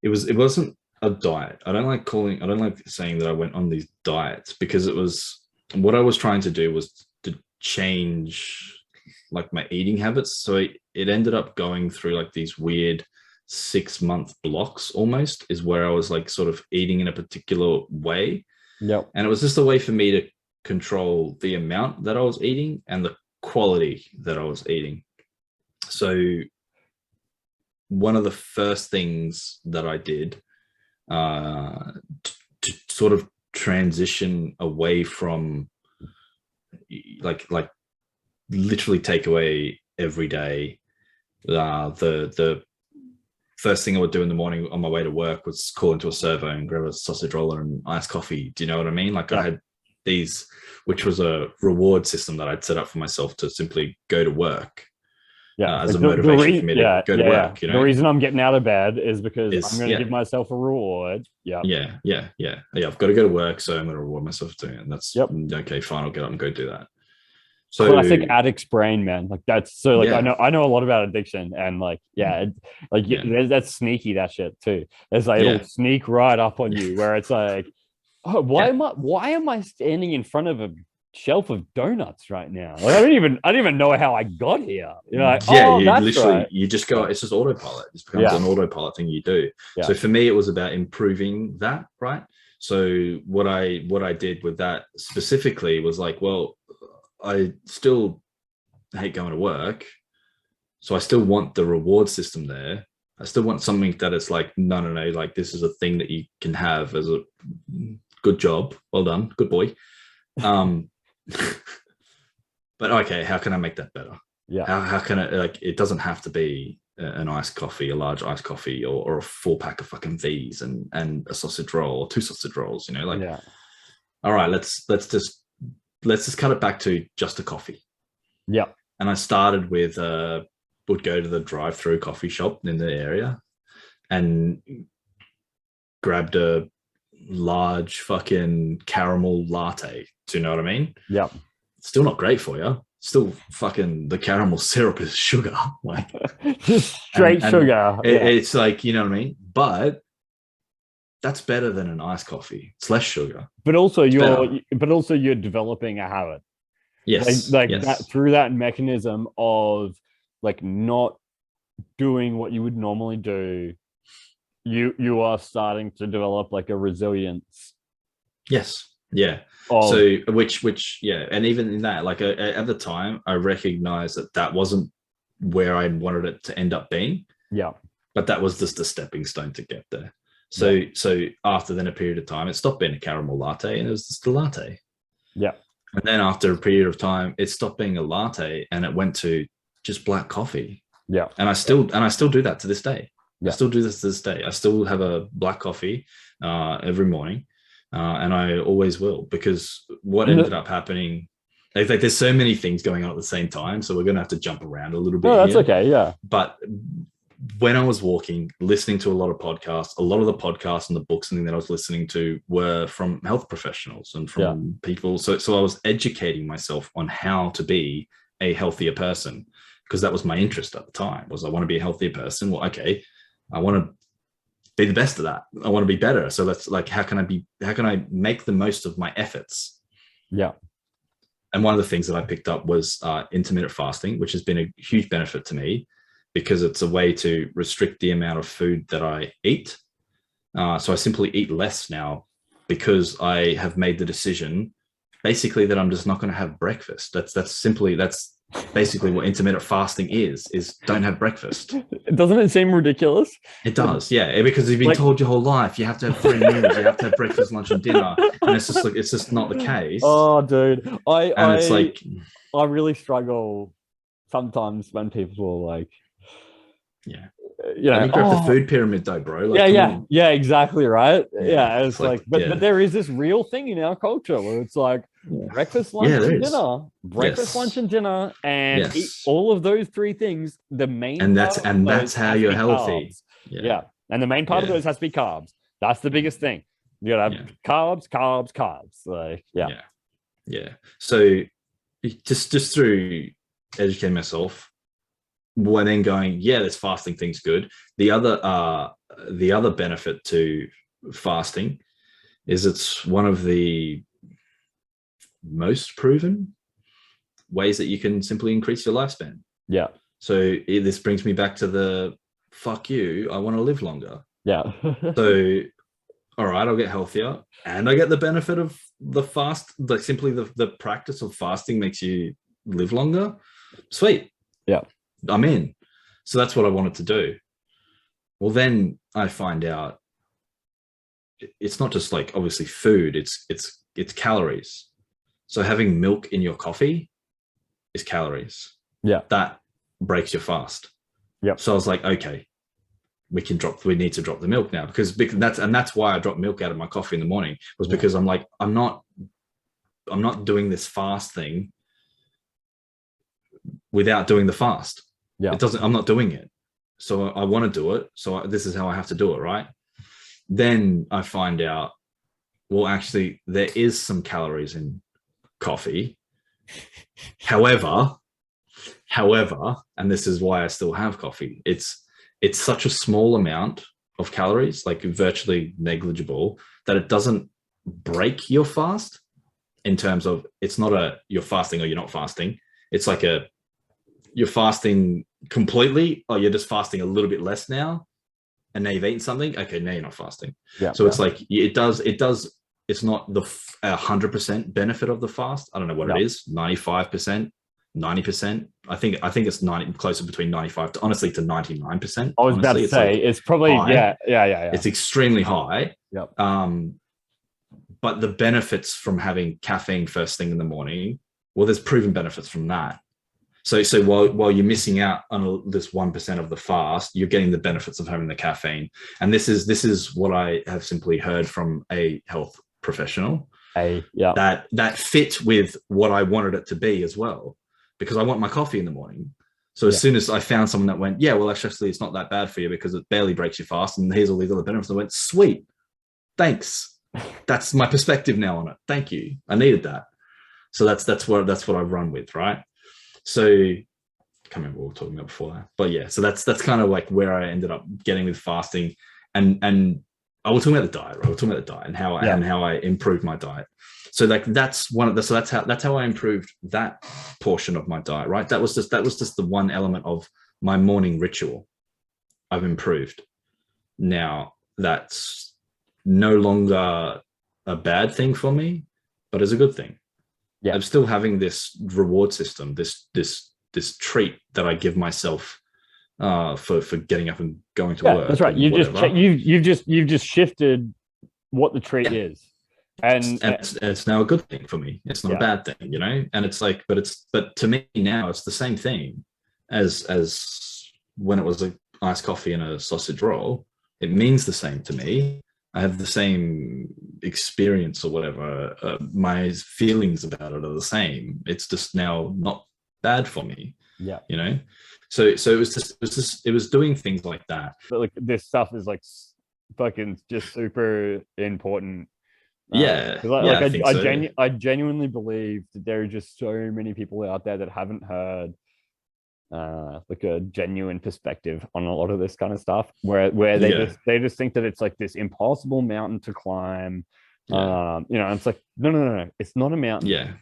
It wasn't a diet. I don't like saying that I went on these diets, because it was, what I was trying to do was to change like my eating habits. So it ended up going through like these weird 6-month blocks almost, is where I was like sort of eating in a particular way. Yep. And it was just a way for me to control the amount that I was eating and the quality that I was eating. So one of the first things that I did to sort of transition away from like literally take away every day, the first thing I would do in the morning on my way to work was call into a servo and grab a sausage roller and iced coffee. Do you know what I mean? Like, I had these, which was a reward system that I'd set up for myself to simply go to work. As a motivation for me to go to work. You know, the reason I'm getting out of bed is because I'm going to give myself a reward. Yeah. I've got to go to work, so I'm going to reward myself for doing it. And that's okay. Fine, I'll get up and go do that. So, classic addict's brain, man. Like that's so. Like I know a lot about addiction, and like that's sneaky, that shit too. It's like it'll sneak right up on you, where it's like, oh, why am I standing in front of a shelf of donuts right now? Like, I don't even know how I got here. You know, like, you just go. It's just autopilot. It becomes an autopilot thing you do. So for me, it was about improving that, right? So what I did with that specifically was like, well, I still hate going to work, so I still want the reward system there. I still want something that it's like, no, like this is a thing that you can have as a good job, well done, good boy. Um, but okay, how can I make that better? Yeah. How can I, like, it doesn't have to be an iced coffee, a large iced coffee, or a 4-pack of fucking V's and a sausage roll or 2 sausage rolls, like, Yeah. all right, let's just cut it back to just a coffee. Yeah. And I started with, would go to the drive-through coffee shop in the area and grabbed a large fucking caramel latte. Do you know what I mean? Yeah. Still not great for you. Still fucking the caramel syrup is sugar. Like, just straight sugar. It's like, you know what I mean? But that's better than an iced coffee. It's less sugar. But also you're developing a habit. Yes. Like yes. that, through that mechanism of like not doing what you would normally do, you are starting to develop like a resilience. Yes. Yeah. So which yeah, and even in that, like at the time, I recognized that wasn't where I wanted it to end up being. Yeah. But that was just a stepping stone to get there. So after then a period of time, it stopped being a caramel latte and it was just a latte. Yeah. And then after a period of time, it stopped being a latte and it went to just black coffee. Yeah. And I still do that to this day. Yeah. I still do this to this day. I still have a black coffee every morning. And I always will, because what ended up happening, like there's so many things going on at the same time. So we're going to have to jump around a little bit. No, that's okay. Yeah. But when I was walking, listening to a lot of podcasts, a lot of the podcasts and the books and things that I was listening to were from health professionals and from people. So I was educating myself on how to be a healthier person, because that was my interest at the time. Was I want to be a healthier person? Well, okay, I want to be the best of that. I want to be better. So that's like, how can I make the most of my efforts? Yeah. And one of the things that I picked up was intermittent fasting, which has been a huge benefit to me, because it's a way to restrict the amount of food that I eat. So I simply eat less now, because I have made the decision basically that I'm just not going to have breakfast. That's basically what intermittent fasting is don't have breakfast. Doesn't it seem ridiculous? It does, yeah, because you've been told your whole life you have to have 3 meals, you have to have breakfast, lunch, and dinner, and it's just not the case. Oh, dude, it's like, I really struggle sometimes when people are like, yeah, let me grab the food pyramid though, bro. Like, yeah, exactly, right. Yeah, it's like but there is this real thing in our culture where it's like breakfast, lunch, and dinner, breakfast, lunch, and dinner, and eat all of those 3 things. The main and that's how you're healthy. Yeah, and the main part of those has to be carbs. That's the biggest thing. You gotta have carbs. Like yeah. So just through educating myself, when then going, this fasting thing's good. The other benefit to fasting is it's one of the most proven ways that you can simply increase your lifespan. Yeah. So this brings me back to the fuck you, I want to live longer. Yeah. So, all right, I'll get healthier and I get the benefit of the fast, like simply the practice of fasting makes you live longer. Sweet. Yeah. I'm in. So that's what I wanted to do. Well, then I find out it's not just like obviously food, it's calories. So having milk in your coffee is calories. Yeah. That breaks your fast. Yeah. So I was like, okay, we need to drop the milk now, because that's why I dropped milk out of my coffee in the morning, was because I'm like, I'm not doing this fast thing without doing the fast. Yeah. I'm not doing it. So I want to do it. So this is how I have to do it. Right. Then I find out, well, actually there is some calories in coffee. However, and this is why I still have coffee. It's such a small amount of calories, like virtually negligible, that it doesn't break your fast in terms of, it's not you're fasting or you're not fasting. It's like you're fasting completely, or you're just fasting a little bit less now, and now you've eaten something. Okay, now you're not fasting. Yeah. So it's like it does. It's not the 100% benefit of the fast. I don't know what it is. 95%, 90%. I think it's 90, closer between 95 to 99%. I was about to say it's probably high. Yeah. It's extremely high. Yep. but the benefits from having caffeine first thing in the morning, well, there's proven benefits from that. So while you're missing out on this 1% of the fast, you're getting the benefits of having the caffeine. And this is what I have simply heard from a health professional. That fit with what I wanted it to be as well, because I want my coffee in the morning. So as soon as I found someone that went, yeah, well, actually, it's not that bad for you because it barely breaks your fast, and here's all these other benefits, I went, sweet, thanks. That's my perspective now on it. Thank you. I needed that. So that's what I run with, right? So I can't remember what we were talking about before that, but yeah. So that's kind of like where I ended up getting with fasting, and I was talking about the diet, right? We're talking about the diet and how I improved my diet. So like that's how I improved that portion of my diet, right? That was just the one element of my morning ritual I've improved. Now that's no longer a bad thing for me, but is a good thing. Yeah. I'm still having this reward system, this treat that I give myself for getting up and going to work. That's right. You've just shifted what the treat is. And it's now a good thing for me. It's not a bad thing, you know. And it's like, but to me now, it's the same thing as when it was an iced coffee and a sausage roll. It means the same to me. I have the same experience or whatever. My feelings about it are the same. It's just now not bad for me. Yeah, you know. So it was doing things like that. But like this stuff is like fucking just super important. I genuinely believe that there are just so many people out there that haven't heard like a genuine perspective on a lot of this kind of stuff, where they just think that it's like this impossible mountain to climb. You know, and it's like no, it's not a mountain.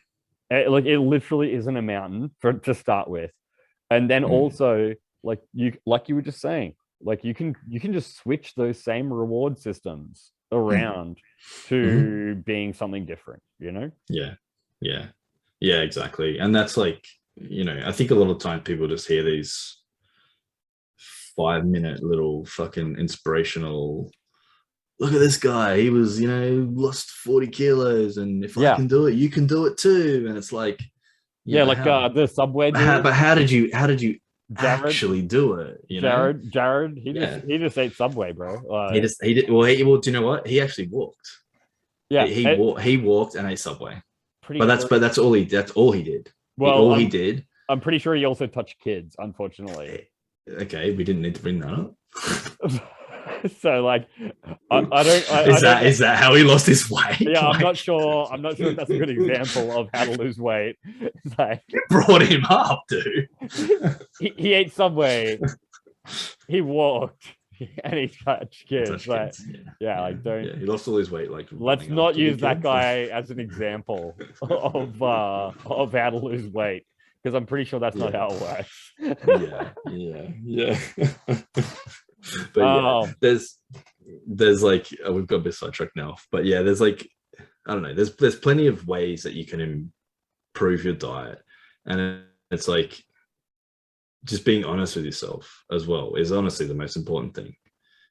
It literally isn't a mountain to start with, and then also like you were just saying, like you can just switch those same reward systems around to being something different, you know. Yeah, exactly. And that's like, you know, I think a lot of times people just hear these 5-minute little fucking inspirational, look at this guy, he was, you know, lost 40 kilos, and if I can do it, you can do it too. And it's like, the Subway dude. But how did you actually do it? You know, Jared, he just ate Subway, bro. He did. Well, do you know what? He actually walked. Yeah, he walked and ate Subway. That's all he did. Well, he did. I'm pretty sure he also touched kids, unfortunately. Okay, we didn't need to bring that up. So like, is that how he lost his weight? Yeah, I'm not sure if that's a good example of how to lose weight. It's like, you brought him up, dude. he ate Subway, he walked, and he touched kids. Like, don't. Yeah, he lost all his weight. Like, let's not use that guy as an example of how to lose weight, because I'm pretty sure that's not how it works. Yeah. But there's like, we've got a bit sidetracked now, but yeah, there's like, I don't know, there's plenty of ways that you can improve your diet, and it's like just being honest with yourself as well is honestly the most important thing.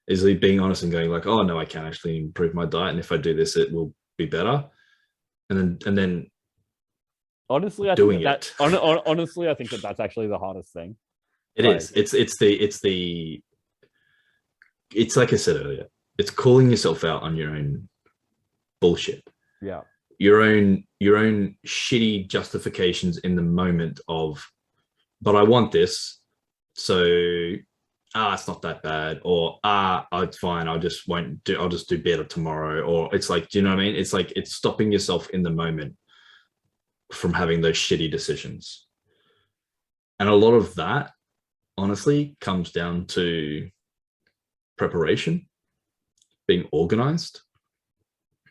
Is like being honest and going like, oh no, I can actually improve my diet, and if I do this, it will be better. And then honestly, I think that's actually the hardest thing. It is. It's like I said earlier, it's calling yourself out on your own bullshit. Yeah. Your own shitty justifications in the moment of, but I want this, so it's not that bad, or it's fine, I'll just do better tomorrow. Or it's like, do you know what I mean? It's like it's stopping yourself in the moment from having those shitty decisions. And a lot of that honestly comes down to preparation, being organized.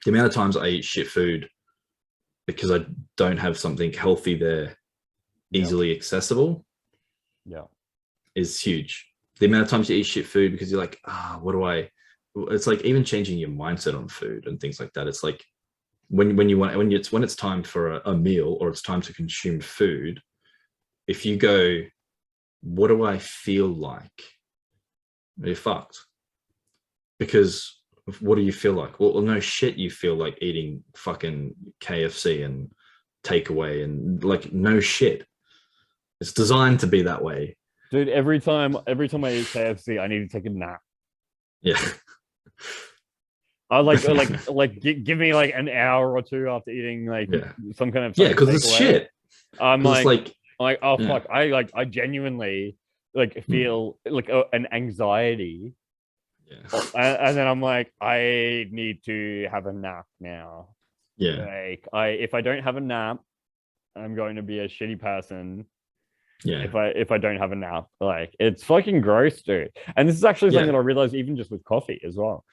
The amount of times I eat shit food because I don't have something healthy there easily accessible is huge. The amount of times you eat shit food because you're like, it's like even changing your mindset on food and things like that. It's like when it's time for a meal, or it's time to consume food, if you go, what do I feel like? You're fucked. Because what do you feel like? Well, no shit, you feel like eating fucking KFC and takeaway and like no shit. It's designed to be that way. Dude, every time I eat KFC, I need to take a nap. Yeah. I give me like an hour or two after eating like some kind of because it's shit. I'm like oh fuck, I genuinely like feel like an anxiety. And then I'm like, I need to have a nap now. Like if I don't have a nap, I'm going to be a shitty person. If I don't have a nap, like it's fucking gross, dude. And this is actually something that I realized even just with coffee as well.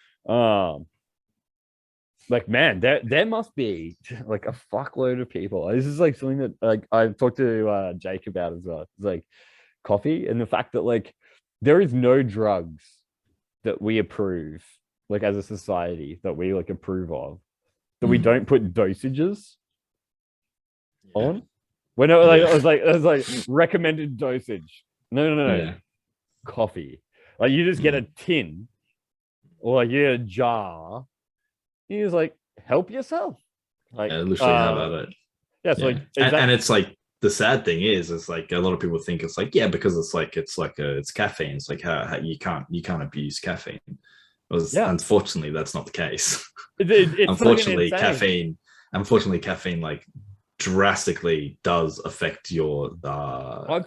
Like man, there must be like a fuckload of people. This is like something that like I've talked to Jake about as well. It's like coffee and the fact that like there is no drugs that we approve, like as a society, that we like approve of, that we don't put dosages on. When it was like recommended dosage. No. Coffee. Like you just get a tin or like you get a jar. You just like help yourself. Like literally how about it? Yeah, so like and it's like the sad thing is it's like a lot of people think it's like because it's caffeine. It's like how you can't abuse caffeine. Unfortunately, that's not the case. Unfortunately, caffeine like drastically does affect your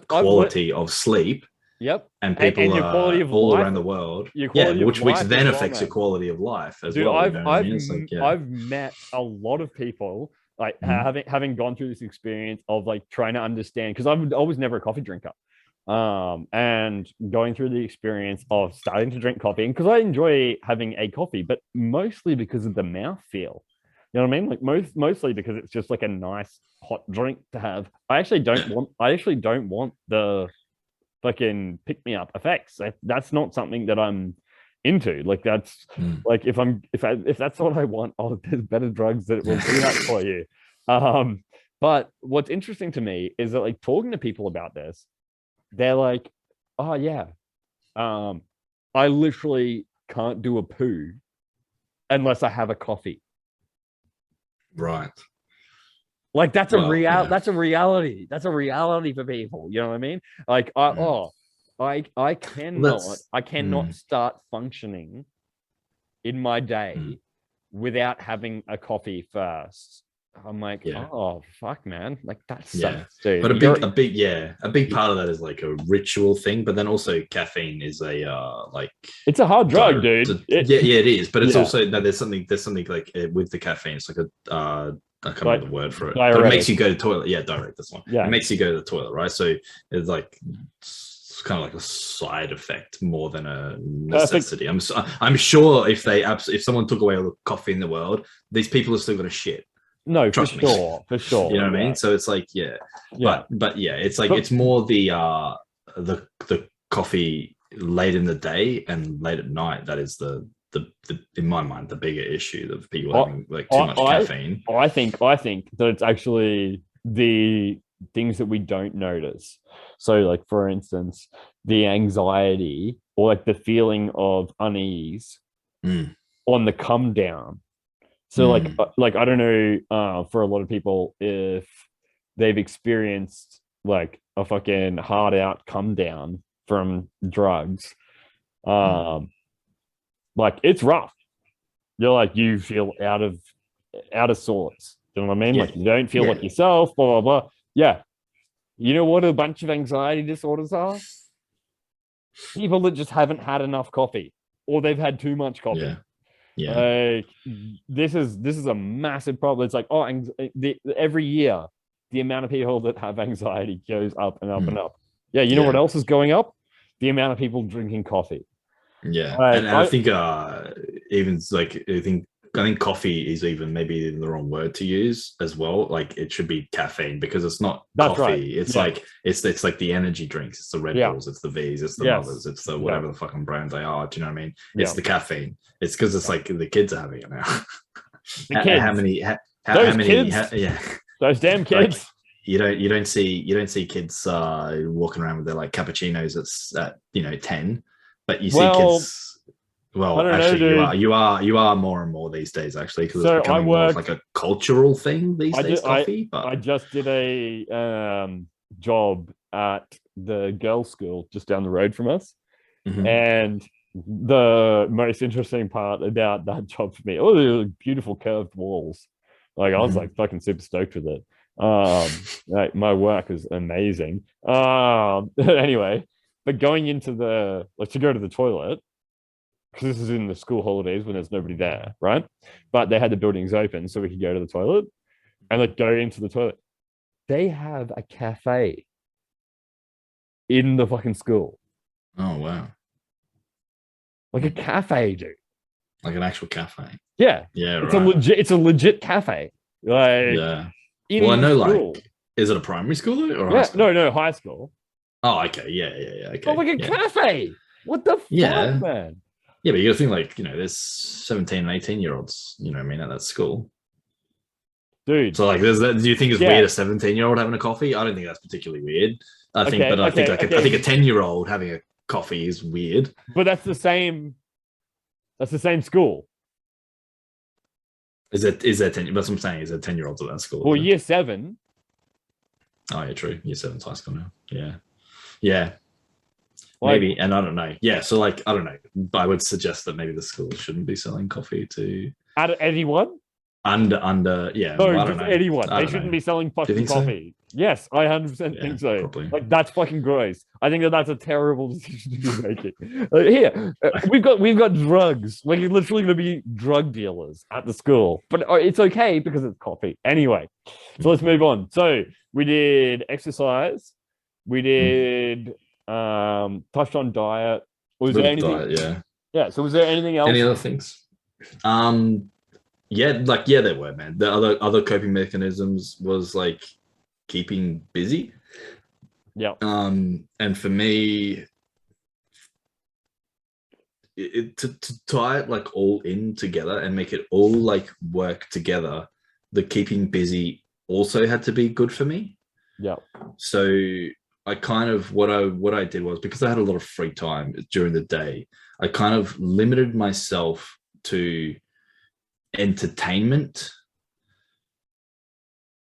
quality of sleep. Yep. And people and your quality of all life, around the world. Which then affects your quality of life as well. I've met a lot of people like having gone through this experience of like trying to understand, because I was never a coffee drinker. And going through the experience of starting to drink coffee, and because I enjoy having a coffee, but mostly because of the mouthfeel. You know what I mean? Like mostly because it's just like a nice hot drink to have. I actually don't want the fucking pick me up effects. That's not something that I'm into. Like that's like if that's what I want, there's better drugs that will do that for you. But what's interesting to me is that like talking to people about this, they're like, oh yeah, I literally can't do a poo unless I have a coffee. Right. Like that's a reality. That's a reality for people. You know what I mean? Like I cannot start functioning in my day without having a coffee first. I'm like, oh fuck, man, like that sucks, dude. But a big part of that is like a ritual thing. But then also caffeine is a like it's a hard drug, dude. It is. But it's also there's something like with the caffeine. It's like a I can't remember the word for it, but it makes you go to the toilet. Yeah, direct. That's one. Yeah, it makes you go to the toilet, right? So it's like it's kind of like a side effect more than a necessity. I'm sure if someone took away all the coffee in the world, these people are still going to shit. No, trust me. For sure. You know what I mean? So it's like but it's like it's more the coffee late in the day and late at night that is the in my mind the bigger issue of people having like too much caffeine. I think that it's actually the things that we don't notice. So like for instance, the anxiety or like the feeling of unease on the come down. So like I don't know for a lot of people if they've experienced like a fucking hard out come down from drugs. Like it's rough. You're like you feel out of sorts. You know what I mean? Like you don't feel like yourself, blah blah blah. Yeah. You know what a bunch of anxiety disorders are? People that just haven't had enough coffee or they've had too much coffee. Like this is a massive problem. It's like every year the amount of people that have anxiety goes up and up and up. Yeah, you know what else is going up? The amount of people drinking coffee. Yeah, and I think even like I think coffee is even maybe the wrong word to use as well. Like it should be caffeine because it's not coffee. Right. It's like it's like the energy drinks. It's the Red Bulls. It's the V's. It's the Mothers. It's the whatever the fucking brand they are. Do you know what I mean? It's the caffeine. It's because it's like the kids are having it now. The kids. Those damn kids. Like, you don't see kids walking around with their like cappuccinos at 10. But you see kids Well, I don't know, actually, dude. you are more and more these days, actually, because it's So becoming more of like a cultural thing these days. Coffee, but I just did a job at the girls' school just down the road from us, Mhm. and the most interesting part about that job for me, oh, the beautiful curved walls. Like I was like fucking super stoked with it. Like my work is amazing. Anyway, but going into the like to go to the toilet because this is in the school holidays when there's nobody there, right? But they had the buildings open so we could go to the toilet and like go into the toilet. They have a cafe in the fucking school, Oh wow, like a cafe, dude. like an actual cafe. Yeah, Yeah, right. it's a legit cafe, like Yeah. Well, I in the know, school. like, is it a primary school or high Yeah, school? no, high school, Oh, okay. Yeah, yeah, yeah. but Okay. like a Yeah. cafe. What the fuck, Yeah. man, Yeah, but you gotta think like, there's 17 and 18-year-olds, I mean, at that school. dude? So like there's that, do you think it's weird Yeah, a 17-year-old having a coffee? I don't think that's particularly weird. okay, I think okay, like I think a okay, 10-year-old having a coffee is weird. but that's the same. That's the same school. Is there 10? That's what I'm saying. Is there 10-year-olds at that school? Well, year seven. Oh yeah, true. Year seven's high school now. Yeah. Yeah. Like, Maybe. And I don't know. Yeah. So like I don't know. But I would suggest that maybe the school shouldn't be selling coffee to at anyone? under yeah. No, Well, I don't just know. anyone. I They don't shouldn't know. be selling Do you fucking think so? coffee. Yes, I 100% Yeah, think so. probably. Like that's fucking gross. I think that that's a terrible decision to be making. Here, we've got drugs. Like you're literally going to be drug dealers at the school, but it's okay because it's coffee. Anyway, so let's move on. So we did exercise. We did touched on diet. Was there Little anything? diet, yeah. Yeah. So was there anything else? Any other things? Um, yeah, there were, man. The other coping mechanisms was like keeping busy. Yeah. And for me, to tie it like all in together and make it all like work together, the keeping busy also had to be good for me. Yeah. So I kind of what I did was, because I had a lot of free time during the day, I kind of limited myself to entertainment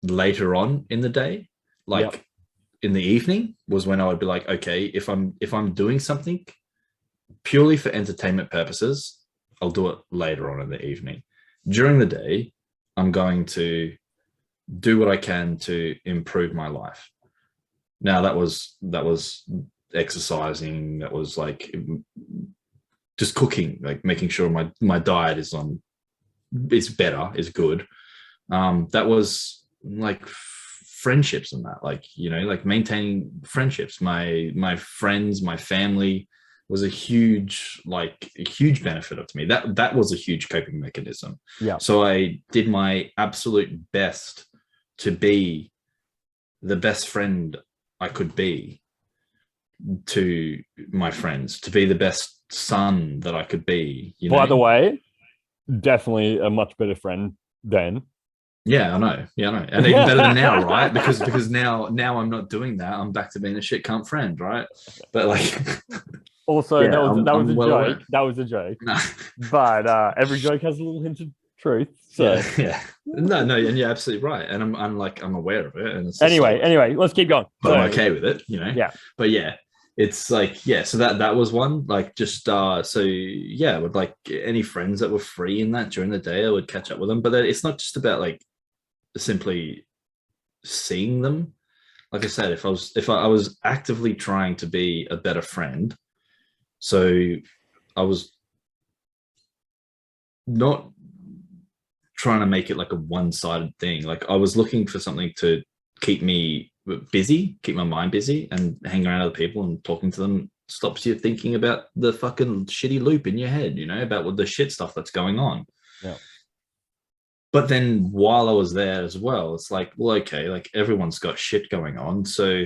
later on in the day. Yeah. Like in the evening was when I would be like, okay, if I'm doing something purely for entertainment purposes, I'll do it later on in the evening. During the day, I'm going to do what I can to improve my life. Now that was exercising, that was like just cooking, like making sure my diet is better, is good. That was like friendships and that, like, like maintaining friendships. My friends, my family was a huge benefit to me. That was a huge coping mechanism. Yeah. So I did my absolute best to be the best friend I could be to my friends, to be the best son that I could be. By the way, definitely a much better friend then. Yeah, I know. Yeah, I know. And even better than now, right? Because now I'm not doing that. I'm back to being a shit cunt friend, right? But like also, yeah, that was I'm a well joke. aware. That was a joke. No. But every joke has a little hint of truth. So yeah. No, and you're absolutely right. And I'm aware of it. And it's anyway, let's keep going. But I'm okay with it, Yeah. But yeah, it's like, yeah, so that was one, like, just so yeah, with like any friends that were free in that during the day, I would catch up with them. But then it's not just about like simply seeing them. Like I said, if I was actively trying to be a better friend, so I was not trying to make it like a one-sided thing. Like I was looking for something to keep me busy, keep my mind busy, and hang around other people and talking to them stops you thinking about the fucking shitty loop in your head, about what the shit stuff that's going on. Yeah. But then while I was there as well, it's like, well, okay, like everyone's got shit going on. So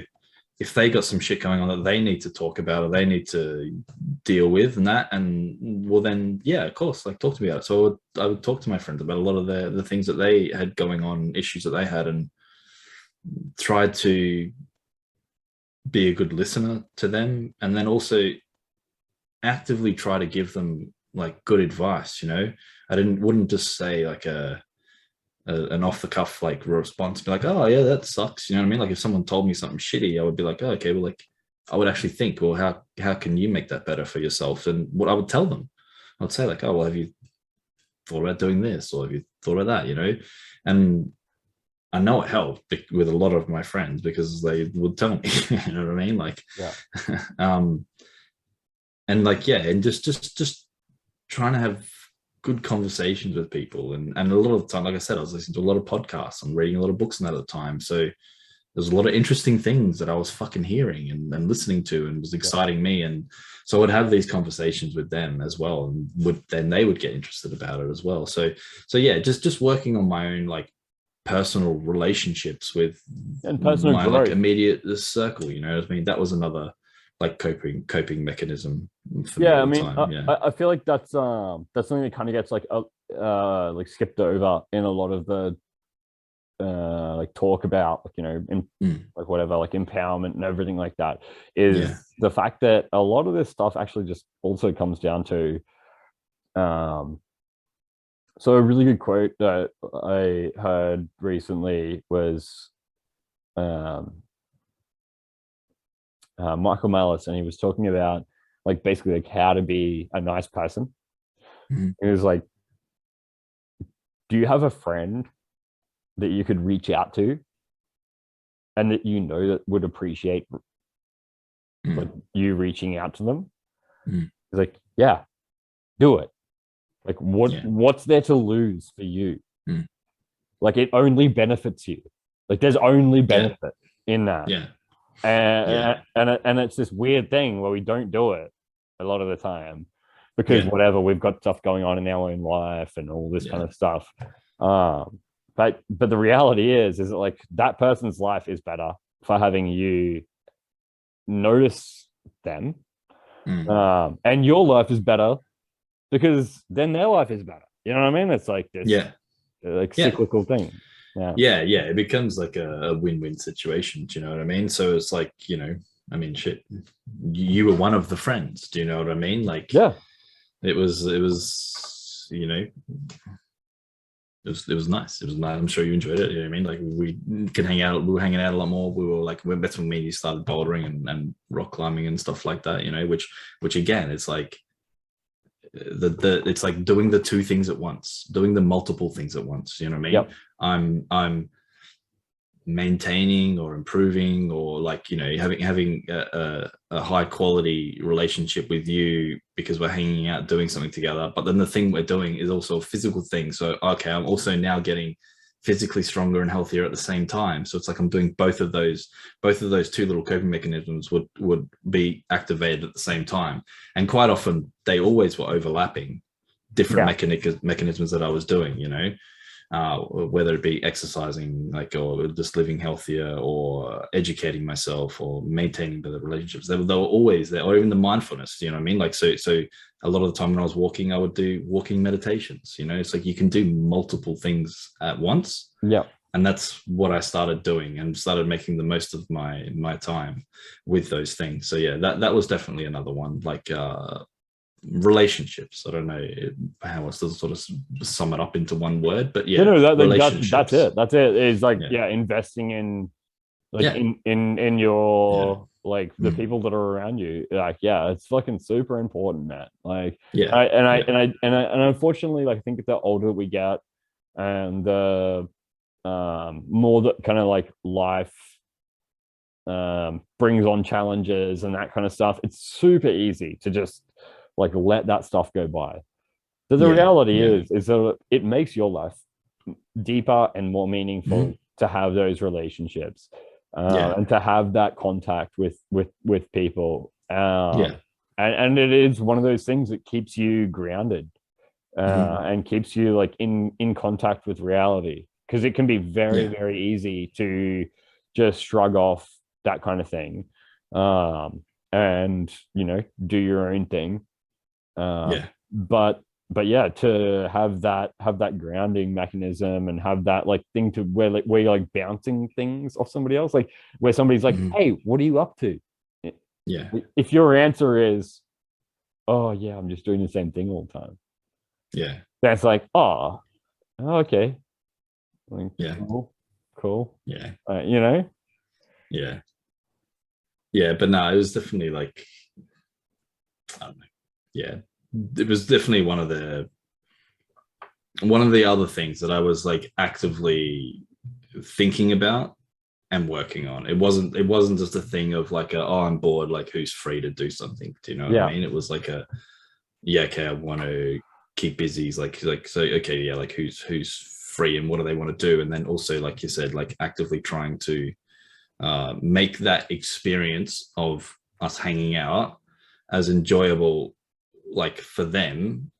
if they got some shit going on that they need to talk about or they need to deal with and well, then yeah, of course, like talk to me about it. So I would talk to my friends about a lot of the things that they had going on, issues that they had, and tried to be a good listener to them, and then also actively try to give them like good advice, you know. I wouldn't just say like an off the cuff like response, be like, oh yeah, that sucks, you know what I mean? Like if someone told me something shitty, I would be like, oh, okay, well, like I would actually think, well, how can you make that better for yourself? And what I would tell them, I would say like, oh well, have you thought about doing this, or have you thought about that, you know? And I know it helped with a lot of my friends because they would tell me, you know what I mean? Like, Yeah. And like, yeah, and just trying to have good conversations with people. And a lot of the time, like I said, I was listening to a lot of podcasts and reading a lot of books in that at the time. So there's a lot of interesting things that I was fucking hearing and listening to, and was exciting me. And so I would have these conversations with them as well, and then they would get interested about it as well. So yeah, just working on my own like personal relationships with And personal my like growth. immediate circle, you know what I mean? That was another like coping mechanism for me Yeah, at I the mean, time. Yeah. I feel like that's something that kind of gets like skipped over in a lot of the like talk about, like, you know, like whatever, like empowerment and everything like that, is Yeah. the fact that a lot of this stuff actually just also comes down to so a really good quote that I heard recently was Michael Malice, and he was talking about like basically like how to be a nice person. Mhm. It was like, do you have a friend that you could reach out to and that you know that would appreciate like you reaching out to them? Mm. It's like, yeah, do it. Like Yeah. what's there to lose for you? Mm. Like it only benefits you. Like there's only Yeah. benefit in that. Yeah. Yeah. And it's this weird thing where we don't do it a lot of the time because Yeah. whatever, we've got stuff going on in our own life and all this kind Yeah. of stuff. But the reality is that like that person's life is better for having you notice them, and your life is better because then their life is better. You know what I mean? It's like this Yeah. like Yeah. cyclical thing. Yeah. Yeah. Yeah. It becomes like a win-win situation. Do you know what I mean? So it's like, you know, I mean, shit, you were one of the friends. Do you know what I mean? Like, Yeah. it was, you know, it was nice. It was nice. I'm sure you enjoyed it. You know what I mean? Like we can hang out. We were hanging out a lot more. We were like, that's when me and you started bouldering and rock climbing and stuff like that. You know, which again, it's like it's like doing the two things at once, doing the multiple things at once. You know what I mean? Yep. I'm maintaining or improving, or like, you know, having a high quality relationship with you because we're hanging out doing something together, but then the thing we're doing is also a physical thing. So okay, I'm also now getting physically stronger and healthier at the same time. So it's like I'm doing both of those two little coping mechanisms would be activated at the same time, and quite often they always were overlapping different mechanisms that I was doing, you know. Whether it be exercising, like, or just living healthier, or educating myself, or maintaining better relationships. They were always there, or even the mindfulness. You know what I mean? Like, so a lot of the time when I was walking, I would do walking meditations. You know, it's like you can do multiple things at once. Yeah. And that's what I started doing, and started making the most of my time with those things. So yeah, that was definitely another one. Like relationships. I don't know how else to sort of sum it up into one word, but yeah, relationships. That's it. It's like, yeah, investing in like in your like the people that are around you. Like, yeah, it's fucking super important, man. Like, and unfortunately, like I think the older we get and the more that kind of like life brings on challenges and that kind of stuff, it's super easy to just like let that stuff go by. But the reality is that it makes your life deeper and more meaningful to have those relationships, and to have that contact with people. And it is one of those things that keeps you grounded, and keeps you like in contact with reality, because it can be very easy to just shrug off that kind of thing, and you know, do your own thing. But yeah, to have that grounding mechanism and have that like thing to where you're like bouncing things off somebody else, like where somebody's like, hey, what are you up to? Yeah. If your answer is oh yeah, I'm just doing the same thing all the time. Yeah. That's like, oh, okay. Like, Yeah. cool. Yeah. You know? Yeah. Yeah. But no, it was definitely like, I don't know. Yeah. It was definitely one of the other things that I was like actively thinking about and working on. It wasn't just a thing of like oh, I'm bored, like who's free to do something. Do you know what I Yeah. mean? It was like yeah, okay, I want to keep busy. It's like so okay, yeah, like who's free and what do they want to do? And then also, like you said, like actively trying to make that experience of us hanging out as enjoyable like for them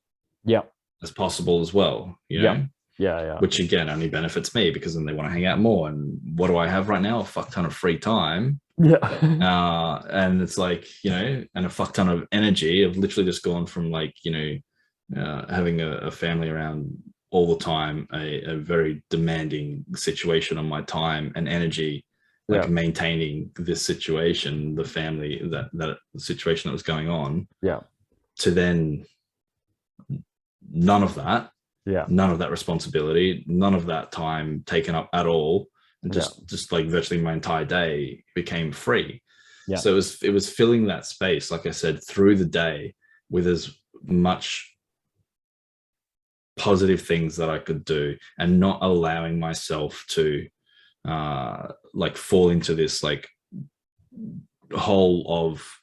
Yeah. as possible as well, you Yeah. know, Yeah. which again only benefits me because then they want to hang out more. And what do I have right now? A fuck ton of free time. Yeah. And it's like, you know, and a fuck ton of energy. I've literally just gone from like, you know, having a family around all the time, a very demanding situation on my time and energy, like Yeah. maintaining this situation, the family, that situation that was going on, Yeah. to then none of that, Yeah. none of that responsibility, none of that time taken up at all, and Yeah. just like virtually my entire day became free. Yeah. So it was filling that space, like I said, through the day with as much positive things that I could do, and not allowing myself to like fall into this like hole of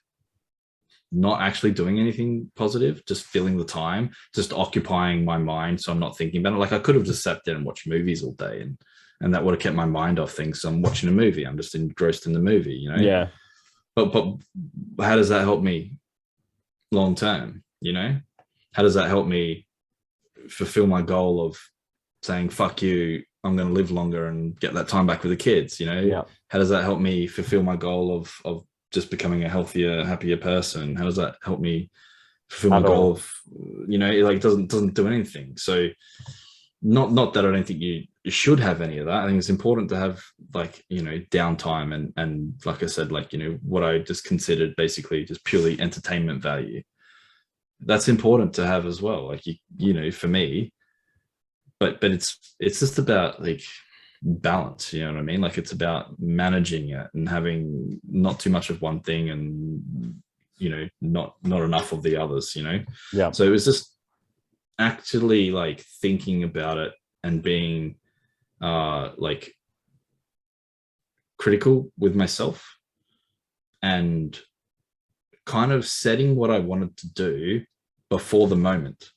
not actually doing anything positive, just filling the time, just occupying my mind so I'm not thinking about it. Like I could have just sat there and watched movies all day, and that would have kept my mind off things. So I'm watching a movie, I'm just engrossed in the movie, you know. Yeah. But how does that help me long term, you know? How does that help me fulfill my goal of saying fuck you, I'm going to live longer and get that time back with the kids, you know? Yeah. How does that help me fulfill my goal of just becoming a healthier, happier person? How does that help me fulfill my goal of, you know, it like doesn't do anything. So not that I don't think you should have any of that. I think it's important to have like, you know, downtime and like I said, like, you know, what I just considered basically just purely entertainment value. That's important to have as well. Like you know, for me, but it's just about like balance, you know what I mean? Like it's about managing it and having not too much of one thing and, you know, not enough of the others, you know? Yeah. So it was just actually like thinking about it and being like critical with myself and kind of setting what I wanted to do before the moment.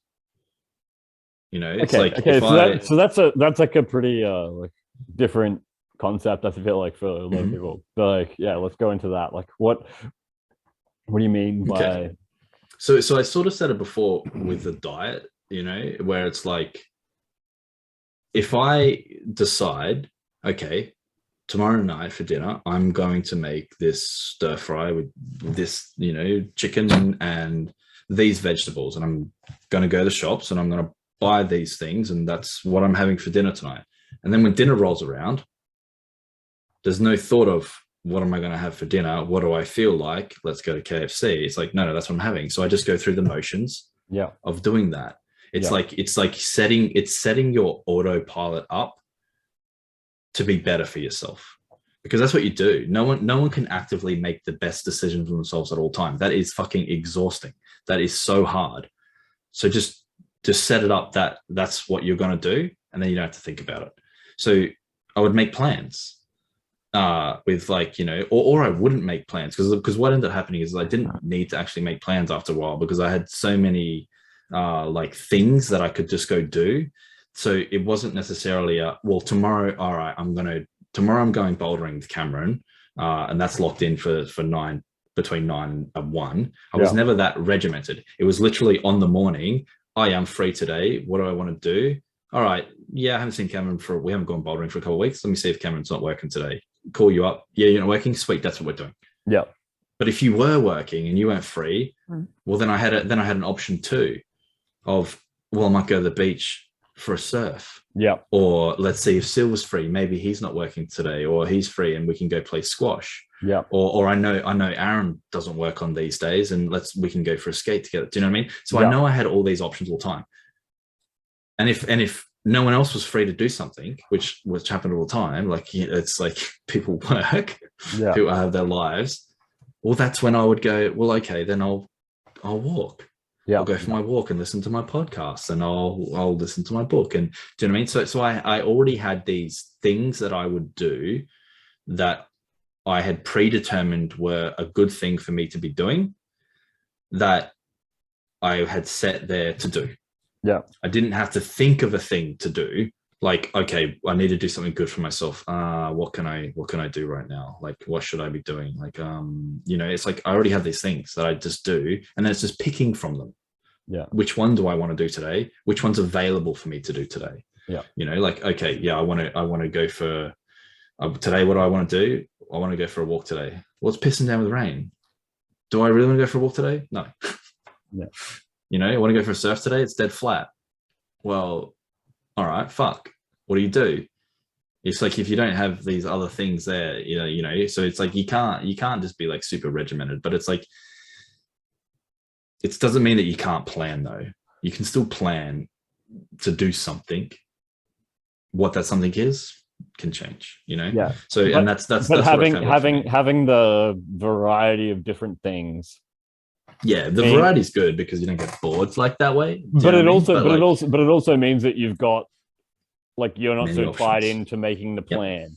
You know, it's like okay. So that's like a pretty like different concept. I feel like for a lot of people. But like, yeah, let's go into that. Like, what do you mean by? Okay. So I sort of said it before with the diet. You know, where it's like, if I decide, okay, tomorrow night for dinner, I'm going to make this stir fry with this, you know, chicken and these vegetables, and I'm going to go to the shops and I'm going to buy these things, and that's what I'm having for dinner tonight. And then when dinner rolls around, there's no thought of what am I going to have for dinner? What do I feel like? Let's go to KFC. It's like, no, that's what I'm having. So I just go through the motions of doing that. It's like setting your autopilot up to be better for yourself, because that's what you do. No one can actively make the best decision for themselves at all times. That is fucking exhausting. That is so hard. So just set it up that that's what you're going to do, and then you don't have to think about it. So I would make plans with like, you know, or I wouldn't make plans, because what ended up happening is I didn't need to actually make plans after a while, because I had so many like things that I could just go do. So it wasn't necessarily well, tomorrow, all right, tomorrow I'm going bouldering with Cameron, and that's locked in for between 9 and 1. I was never that regimented. It was literally on the morning, I am free today. What do I want to do? All right, yeah, I haven't seen Cameron we haven't gone bouldering for a couple of weeks. Let me see if Cameron's not working today. Call you up. Yeah, you're not working? Sweet, that's what we're doing. Yeah. But if you were working and you weren't free, well, then I had an option too of, well, I might go to the beach for a surf. Yeah. Or let's see if Silver's free. Maybe he's not working today, or he's free and we can go play squash. Yeah. Or I know Aaron doesn't work on these days, and we can go for a skate together. Do you know what I mean? So Yeah. I know I had all these options all the time. And if no one else was free to do something, which happened all the time, like it's like people work, people have their lives. Well, that's when I would go, well, okay, then I'll walk. Yeah. I'll go for my walk and listen to my podcast, and I'll listen to my book. And do you know what I mean? So I already had these things that I would do that I had predetermined were a good thing for me to be doing, that I had set there to do. Yeah. I didn't have to think of a thing to do. Like, okay, I need to do something good for myself. What can I do right now? Like, what should I be doing? Like, it's like I already have these things that I just do, and then it's just picking from them. Yeah. Which one do I want to do today? Which one's available for me to do today? Yeah. Like, okay, yeah, I want to go for today. What do I want to do? I want to go for a walk today. Well, it's pissing down with rain. Do I really want to go for a walk today? No. Yeah. I want to go for a surf today. It's dead flat. Well, all right, fuck. What do you do? It's like, if you don't have these other things there, so it's like you can't just be like super regimented, but it's like, it doesn't mean that you can't plan though. You can still plan to do something. What that something is can change, Yeah. So, and that's having the variety of different things. Yeah, the variety is good because you don't get bored like that way. But it also means that you've got, like, you're not so tied into making the plan. Yep.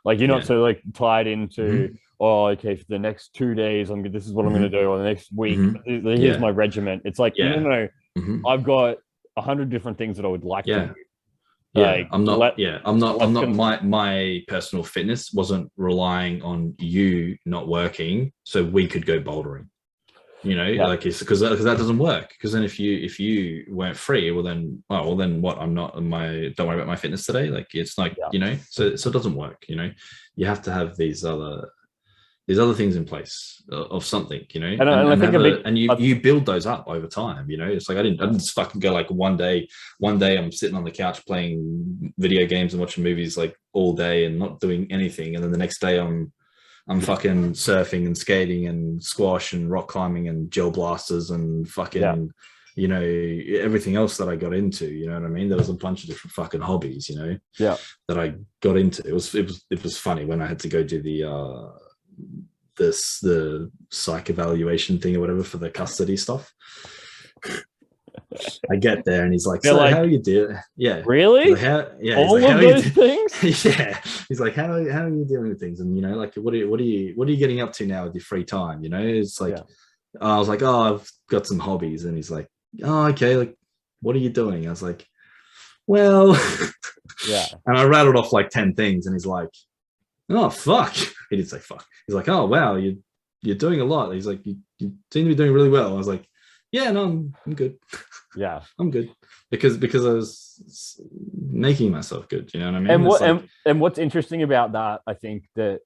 Like, you're not so like tied into, oh, okay, for the next 2 days, this is what I'm going to do, or the next week, here's my regiment. It's like, no, I've got 100 different things that I would like to do. Yeah, like, my personal fitness wasn't relying on you not working so we could go bouldering. Like, it's because that doesn't work. Because then if you weren't free, well then what? Don't worry about my fitness today. Like, it's like, so it doesn't work. You have to have these other things in place of something, and you build those up over time. It's like I didn't just fucking go like one day I'm sitting on the couch playing video games and watching movies like all day and not doing anything, and then the next day I'm fucking surfing and skating and squash and rock climbing and gel blasters and fucking everything else that I got into. You know what I mean? There was a bunch of different fucking hobbies, that I got into. It was funny when I had to go do the psych evaluation thing or whatever for the custody stuff. I get there and he's like, "So like, how are you doing?" Yeah, really? Like, all of those things? Yeah. He's like, "How are you dealing with things?" And like, what are you getting up to now with your free time? It's like, I was like, "Oh, I've got some hobbies," and he's like, "Oh, okay. Like, what are you doing?" I was like, "Well," yeah. And I rattled off like 10 things, and he's like, "Oh, fuck." He didn't say fuck. He's like, "Oh, wow, you're doing a lot." He's like, you seem to be doing really well. I was like, "Yeah, no, I'm good." Yeah, I'm good because I was making myself good. You know what I mean? And what's interesting about that, I think that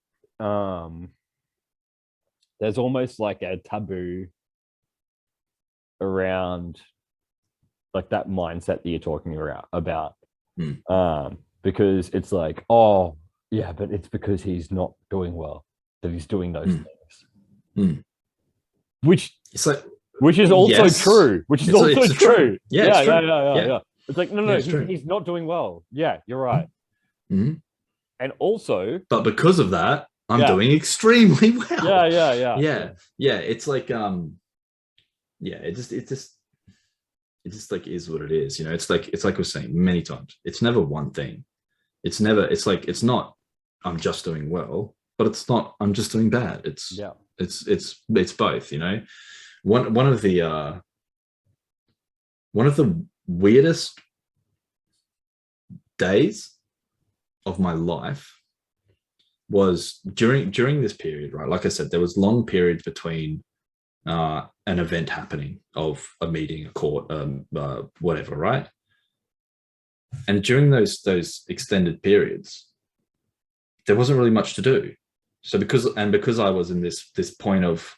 there's almost like a taboo around like that mindset that you're talking about, because it's like, oh yeah, but it's because he's not doing well that he's doing those things, which it's like. Which is also true. Which is also true. Yeah. Yeah. It's like, no, he's not doing well. Yeah, you're right. Mm-hmm. And also, but because of that, I'm doing extremely well. Yeah. It's like, it just like is what it is. It's like we're saying many times. It's never one thing. It's not I'm just doing well, but it's not I'm just doing bad. It's both. One of the weirdest days of my life was during this period, right? Like I said, there was long periods between an event happening of a meeting, a court, whatever, right? And during those extended periods, there wasn't really much to do. So because I was in this point of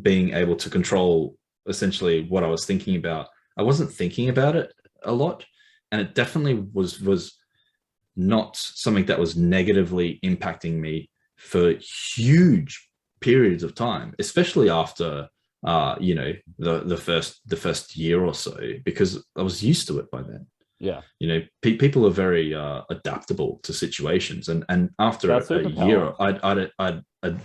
being able to control essentially what I was thinking about, I wasn't thinking about it a lot. and it definitely was not something that was negatively impacting me for huge periods of time, especially after you know, the first year or so, because I was used to it by then. Yeah. You know, people are very adaptable to situations, and after a year, I'd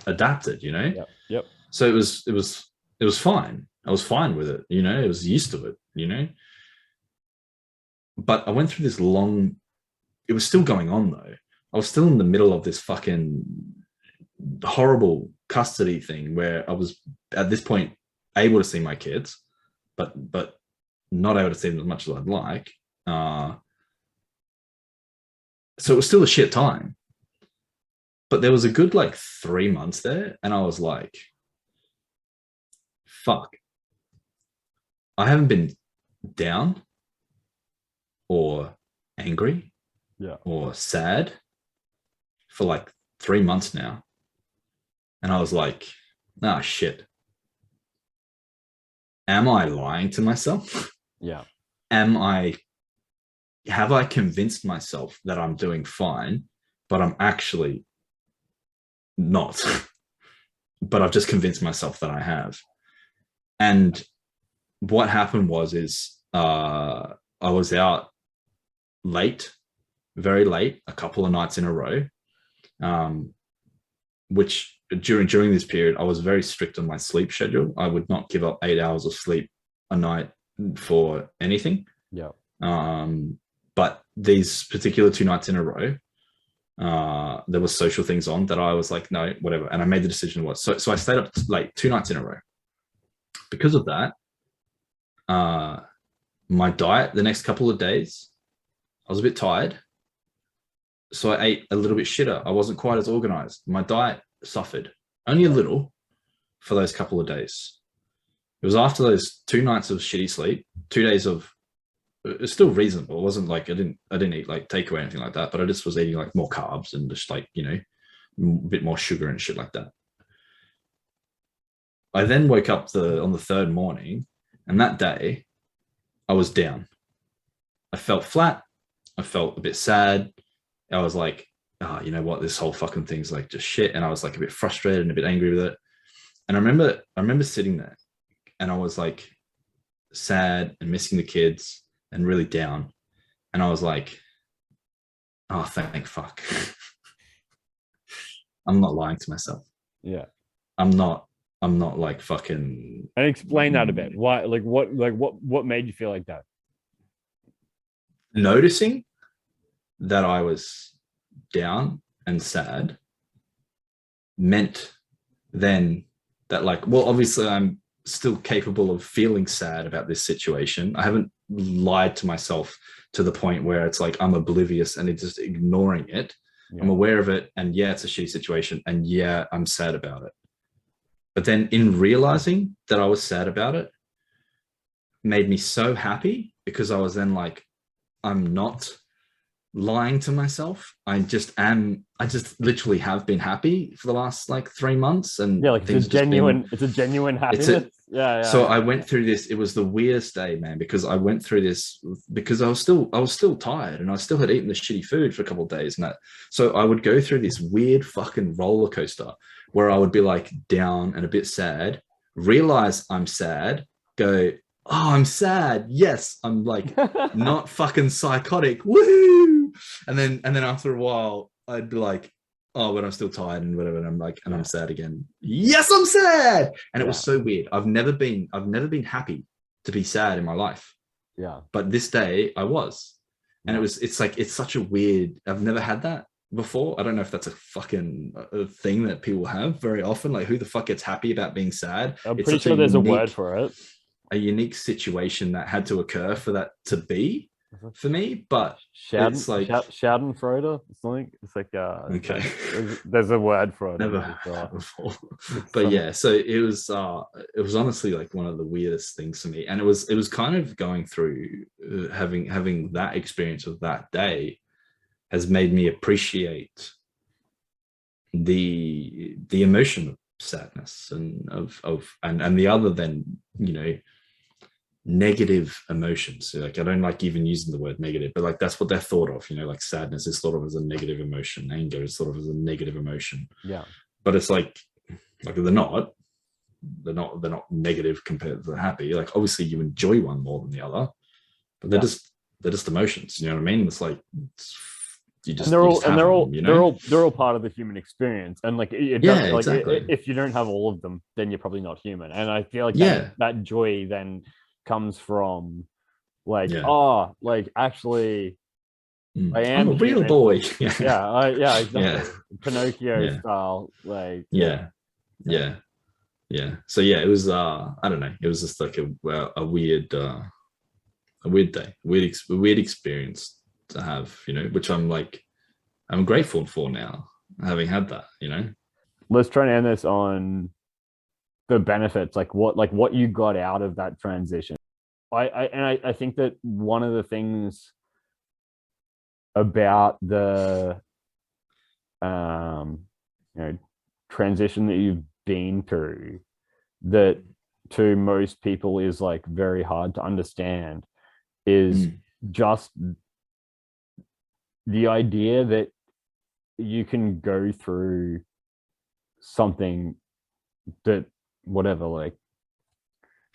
adapted. You know. Yep. So it was fine. I was fine with it. You know, I was used to it. You know. But I went through this long. It was still going on though. I was still in the middle of this fucking horrible custody thing where I was at this point able to see my kids, but not able to see them as much as I'd like. So it was still a shit time. But there was a good like 3 months there, and I was like, fuck. I haven't been down or angry or sad for like 3 months now. And I was like, ah, shit. Am I lying to myself? Yeah. Have I convinced myself that I'm doing fine, but I'm actually not? But I've just convinced myself that I have. And what happened was I was out late, very late, a couple of nights in a row, which during this period, I was very strict on my sleep schedule. I would not give up 8 hours of sleep a night for anything. Yeah. But these particular 2 nights in a row, there was social things on that I was like, no, whatever. And I made the decision so I stayed up late 2 nights in a row. Because of that, my diet the next couple of days, I was a bit tired. So I ate a little bit shitter. I wasn't quite as organized. My diet suffered only a little for those couple of days. It was after those 2 nights of shitty sleep, 2 days of, it's still reasonable. It wasn't like I didn't eat like takeaway or anything like that, but I just was eating like more carbs and just like, you know, a bit more sugar and shit like that. I then woke up on the third morning, and that day I was down. I felt flat. I felt a bit sad. I was like, oh, you know what? This whole fucking thing's like just shit. And I was like a bit frustrated and a bit angry with it. And I remember sitting there, and I was like sad and missing the kids and really down. And I was like, oh, thank fuck. I'm not lying to myself. Yeah. I'm not like fucking. And explain that a bit. Why? What made you feel like that? Noticing that I was down and sad meant then that, like, well, obviously I'm still capable of feeling sad about this situation. I haven't lied to myself to the point where it's like I'm oblivious and it's just ignoring it. Yeah. I'm aware of it, and yeah, it's a shitty situation, and yeah, I'm sad about it. But then in realizing that I was sad about it made me so happy, because I was then like, I'm not lying to myself. I just literally have been happy for the last like 3 months, and yeah, like it's a genuine happiness. Yeah. So I went through this. It was the weirdest day, man, because I went through this because I was still tired, and I still had eaten the shitty food for a couple of days, and that. So I would go through this weird fucking roller coaster where I would be like down and a bit sad, realize I'm sad, go, oh, I'm sad. Yes, I'm like not fucking psychotic. Woohoo! And then after a while, I'd be like, oh, but I'm still tired and whatever. And I'm like, and I'm sad again. Yes, I'm sad. And it was so weird. I've never been happy to be sad in my life. Yeah. But this day I was. And it's such a weird, I've never had that before. I don't know if that's a fucking thing that people have very often. Like, who the fuck gets happy about being sad? I'm pretty sure there's a word for it. A unique situation that had to occur for that to be for me, but it's like Schadenfreude. It's like okay. There's a word for it. Never heard that before. But yeah, so it was honestly like one of the weirdest things for me, and it was kind of going through having that experience of that day has made me appreciate the emotion of sadness and of the other than, you know, negative emotions. So, like, I don't like even using the word negative, but like that's what they're thought of, you know, like sadness is thought of as a negative emotion, anger is thought of as a negative emotion. Yeah. But it's like they're not negative compared to the happy. Like obviously you enjoy one more than the other, but they're just emotions. You know what I mean? It's like you And just have them, you know? they're all part of the human experience. And like it Yeah, does, like exactly. if you don't have all of them, then you're probably not human. And I feel like Yeah, that joy then comes from like, yeah. oh, like actually I I'm am a real human. boy. Yeah, Yeah, exactly. Pinocchio yeah, style, like yeah, yeah, yeah. So yeah, it was. I don't know. It was just like a weird day, a weird experience to have. You know, which I'm grateful for now, having had that. You know. let's try and end this on the benefits, like what you got out of that transition. I think that one of the things about the um you know transition that you've been through that to most people is like very hard to understand is Mm. just the idea that you can go through something that whatever like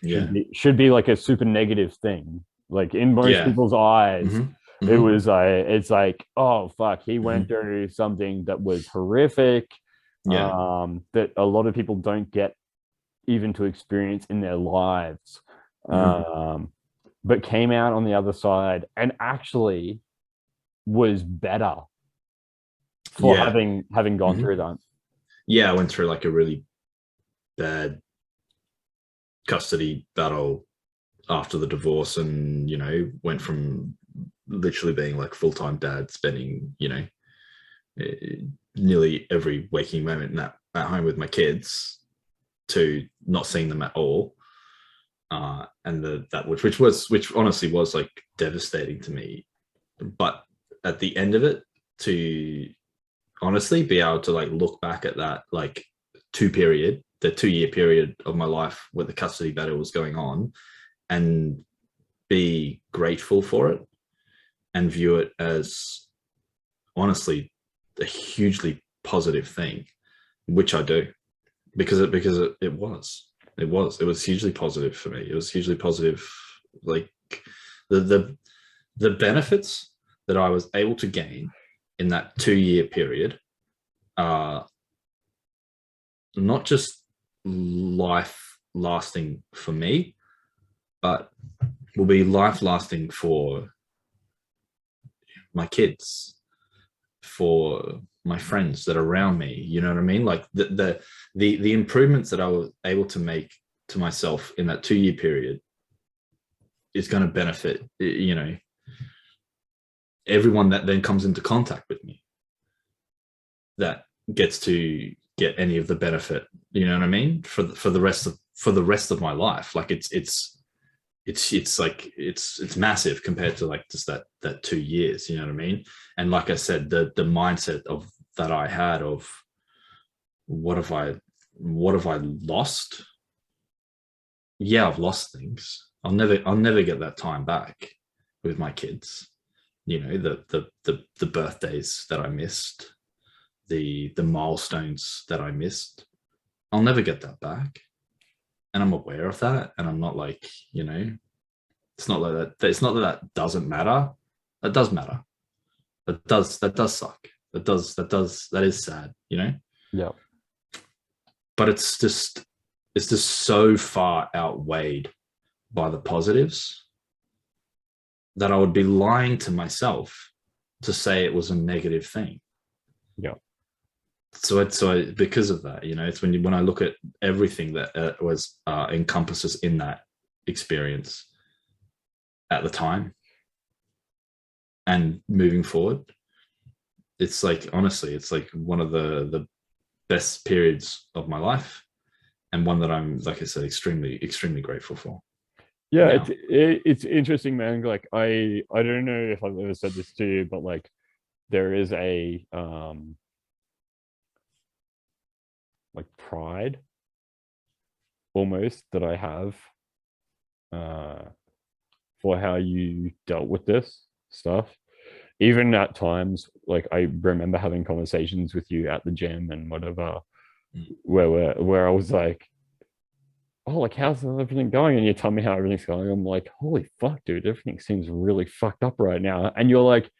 Yeah. should be like a super negative thing. Like in most Yeah. people's eyes, Hmm. it Hmm. was it's like, oh fuck, he went Hmm. through something that was horrific, Yeah. that a lot of people don't get even to experience in their lives. Hmm. But came out on the other side and actually was better for Yeah. having gone Hmm. through that. Yeah. I went through like a really bad custody battle after the divorce, and went from literally being like full-time dad, spending nearly every waking moment at home with my kids, to not seeing them at all. And which honestly was like devastating to me. But at the end of it, to honestly be able to like look back at that like the 2-year period of my life where the custody battle was going on, and be grateful for it and view it as honestly a hugely positive thing, which I do, because it was hugely positive for me. It was hugely positive. Like the benefits that I was able to gain in that 2-year period are not just life lasting for me, but will be life lasting for my kids, for my friends that are around me. You know what I mean? Like the improvements that I was able to make to myself in that 2-year period is going to benefit, everyone that then comes into contact with me, that gets to get any of the benefit. You know what I mean? For the rest of my life. Like it's massive compared to like just that 2 years. You know what I mean? And like I said, the mindset of that I had of what have I lost? Yeah, I've lost things. I'll never get that time back with my kids. The birthdays that I missed, the milestones that I missed. I'll never get that back. And I'm aware of that. And I'm not like, it's not like that. It's not that doesn't matter. That does matter. That does suck. That is sad. Yeah. But it's just so far outweighed by the positives that I would be lying to myself to say it was a negative thing. Yeah. So because of that, it's when I look at everything that was encompasses in that experience at the time and moving forward, it's like, honestly, it's like one of the best periods of my life, and one that I'm, like I said, extremely, extremely grateful for Yeah, now. it's interesting, man. Like I don't know if I've ever said this to you, but like there is a like pride almost that I have for how you dealt with this stuff. Even at times, like I remember having conversations with you at the gym and whatever, where I was like, oh, like how's everything going? And you tell me how everything's going. I'm like, holy fuck, dude, everything seems really fucked up right now. And you're like,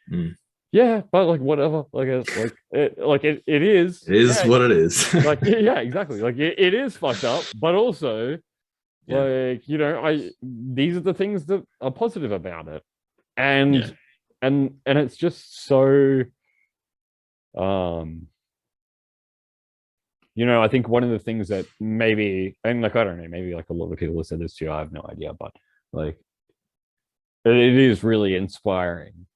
yeah, but like whatever, like it is. It is Yeah, what it is. like yeah, exactly. Like it is fucked up, but also Yeah. like I these are the things that are positive about it, and Yeah. and it's just so um I think one of the things that maybe, and like I don't know, maybe like a lot of people have said this too, I have no idea, but like it is really inspiring.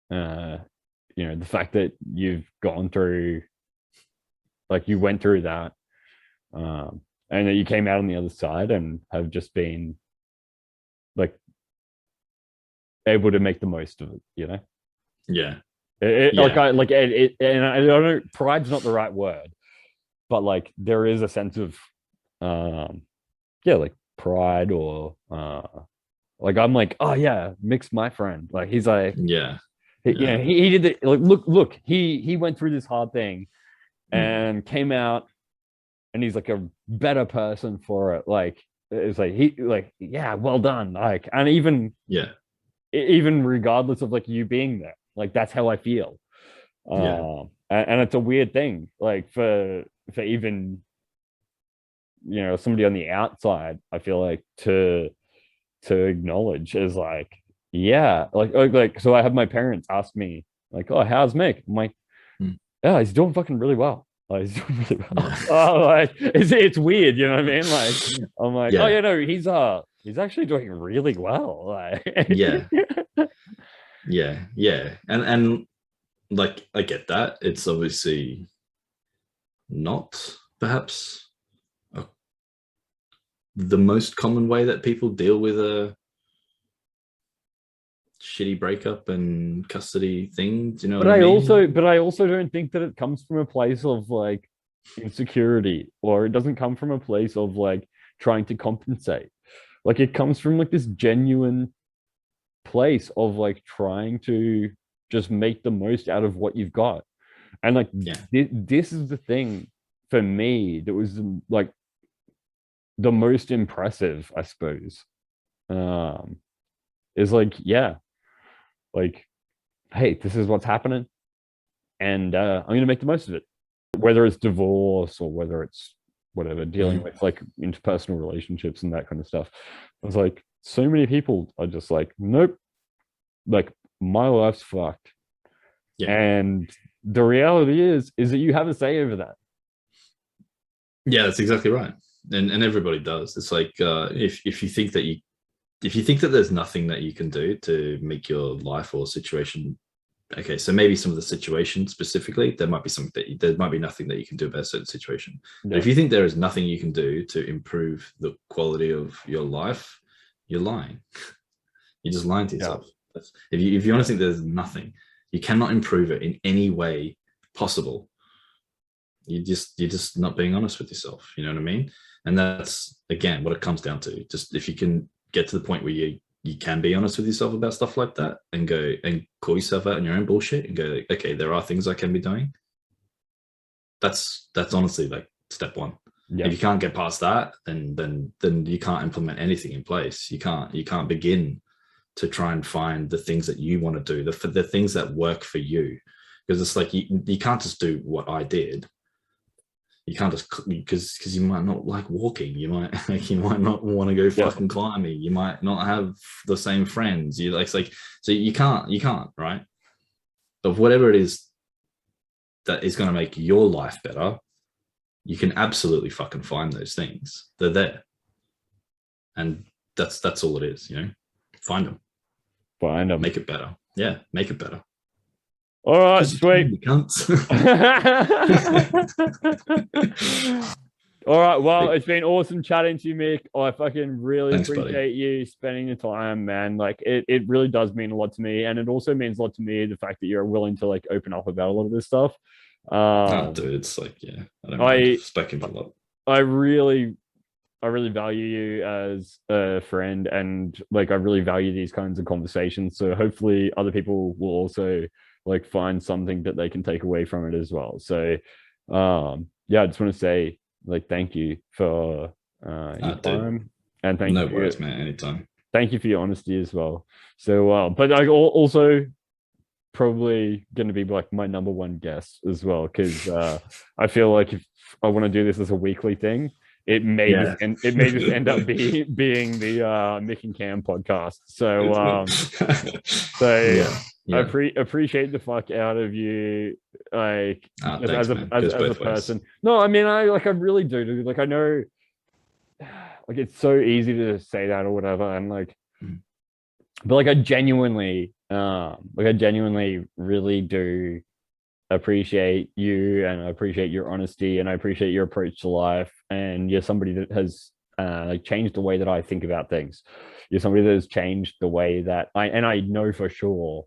The fact that you've gone through, like you went through that, and that you came out on the other side and have just been like able to make the most of it. Yeah. Like and I don't know, pride's not the right word, but like there is a sense of like pride, or like I'm like, oh yeah, Mick's my friend. Like he's like, Yeah. he did it. Like look, he went through this hard thing and came out, and he's like a better person for it. Like it's like yeah, well done. Like, and even regardless of like you being there, like that's how I feel. And it's a weird thing, like for even somebody on the outside, I feel like to acknowledge is like, yeah, like so I have my parents ask me like, oh, how's Mick? I'm like, yeah, he's doing fucking really well. Like, he's doing really well. Oh, like it's weird, you know what I mean? Like I'm like, oh yeah, no, he's actually doing really well. Like yeah. And like I get that. It's obviously not perhaps the most common way that people deal with a shitty breakup and custody thing. Do you know what I mean? But I also don't think that it comes from a place of like insecurity, or it doesn't come from a place of like trying to compensate. Like it comes from like this genuine place of like trying to just make the most out of what you've got. And like this is the thing for me that was like the most impressive, I suppose. Is like, yeah, like, hey, this is what's happening, and I'm gonna make the most of it. Whether it's divorce or whether it's whatever, dealing with like interpersonal relationships and that kind of stuff. I was like, so many people are just like, nope, like my life's fucked. And the reality is that you have a say over that. Yeah, that's exactly right. And everybody does. It's like if you think that there's nothing that you can do to make your life or situation, okay, so maybe some of the situation specifically, there might be nothing that you can do about a certain situation. But if you think there is nothing you can do to improve the quality of your life, you're lying. You're just lying to yourself. If you honestly think there's nothing, you cannot improve it in any way possible, you're just not being honest with yourself. You know what I mean? And that's again what it comes down to. Just if you can get to the point where you can be honest with yourself about stuff like that, and go and call yourself out on your own bullshit, and go, okay, there are things I can be doing. That's honestly like step one. If you can't get past that, then you can't implement anything in place. You can't begin to try and find the things that you want to do, the things that work for you. Because it's like you can't just do what I did. You can't just, because you might not like walking. You might not want to go fucking climbing. You might not have the same friends. You like, so you can't, right? But whatever it is that is going to make your life better, you can absolutely fucking find those things. They're there. And that's all it is, Find them. Make it better. Yeah, make it better. All right, sweet. All right, well, it's been awesome chatting to you, Mick. I fucking really appreciate you spending the time, man. Like it really does mean a lot to me, and it also means a lot to me the fact that you're willing to like open up about a lot of this stuff. Dude, it's like, I don't mind speaking for a lot. I really really value you as a friend, and like I really value these kinds of conversations. So hopefully other people will also like find something that they can take away from it as well. So yeah, I just want to say like thank you for your Dude, time, and no worries, man. Anytime. thank you for your honesty as well. So but I also probably going to be like my number one guest as well, because I feel like if I want to do this as a weekly thing, Yeah. it may just end up being the Mick and Cam podcast. So Yeah. I Yeah. appreciate the fuck out of you, like Thanks, man. Goes as a both ways. person. No, I mean I really do. Like I know, like it's so easy to say that or whatever, and like, Mm. but like I genuinely really do appreciate you, and I appreciate your honesty, and I appreciate your approach to life, and you're somebody that has like changed the way that I think about things. You're somebody that has changed the way that I know for sure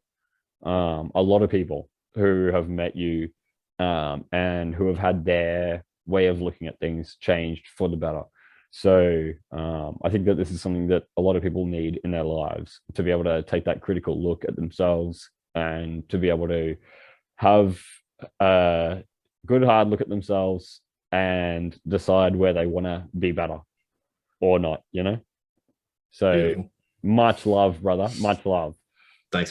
a lot of people who have met you and who have had their way of looking at things changed for the better. So I think that this is something that a lot of people need in their lives, to be able to take that critical look at themselves, and to be able to have a good hard look at themselves and decide where they want to be better or not, you know? So Beautiful. much love, brother. Much love. Thanks.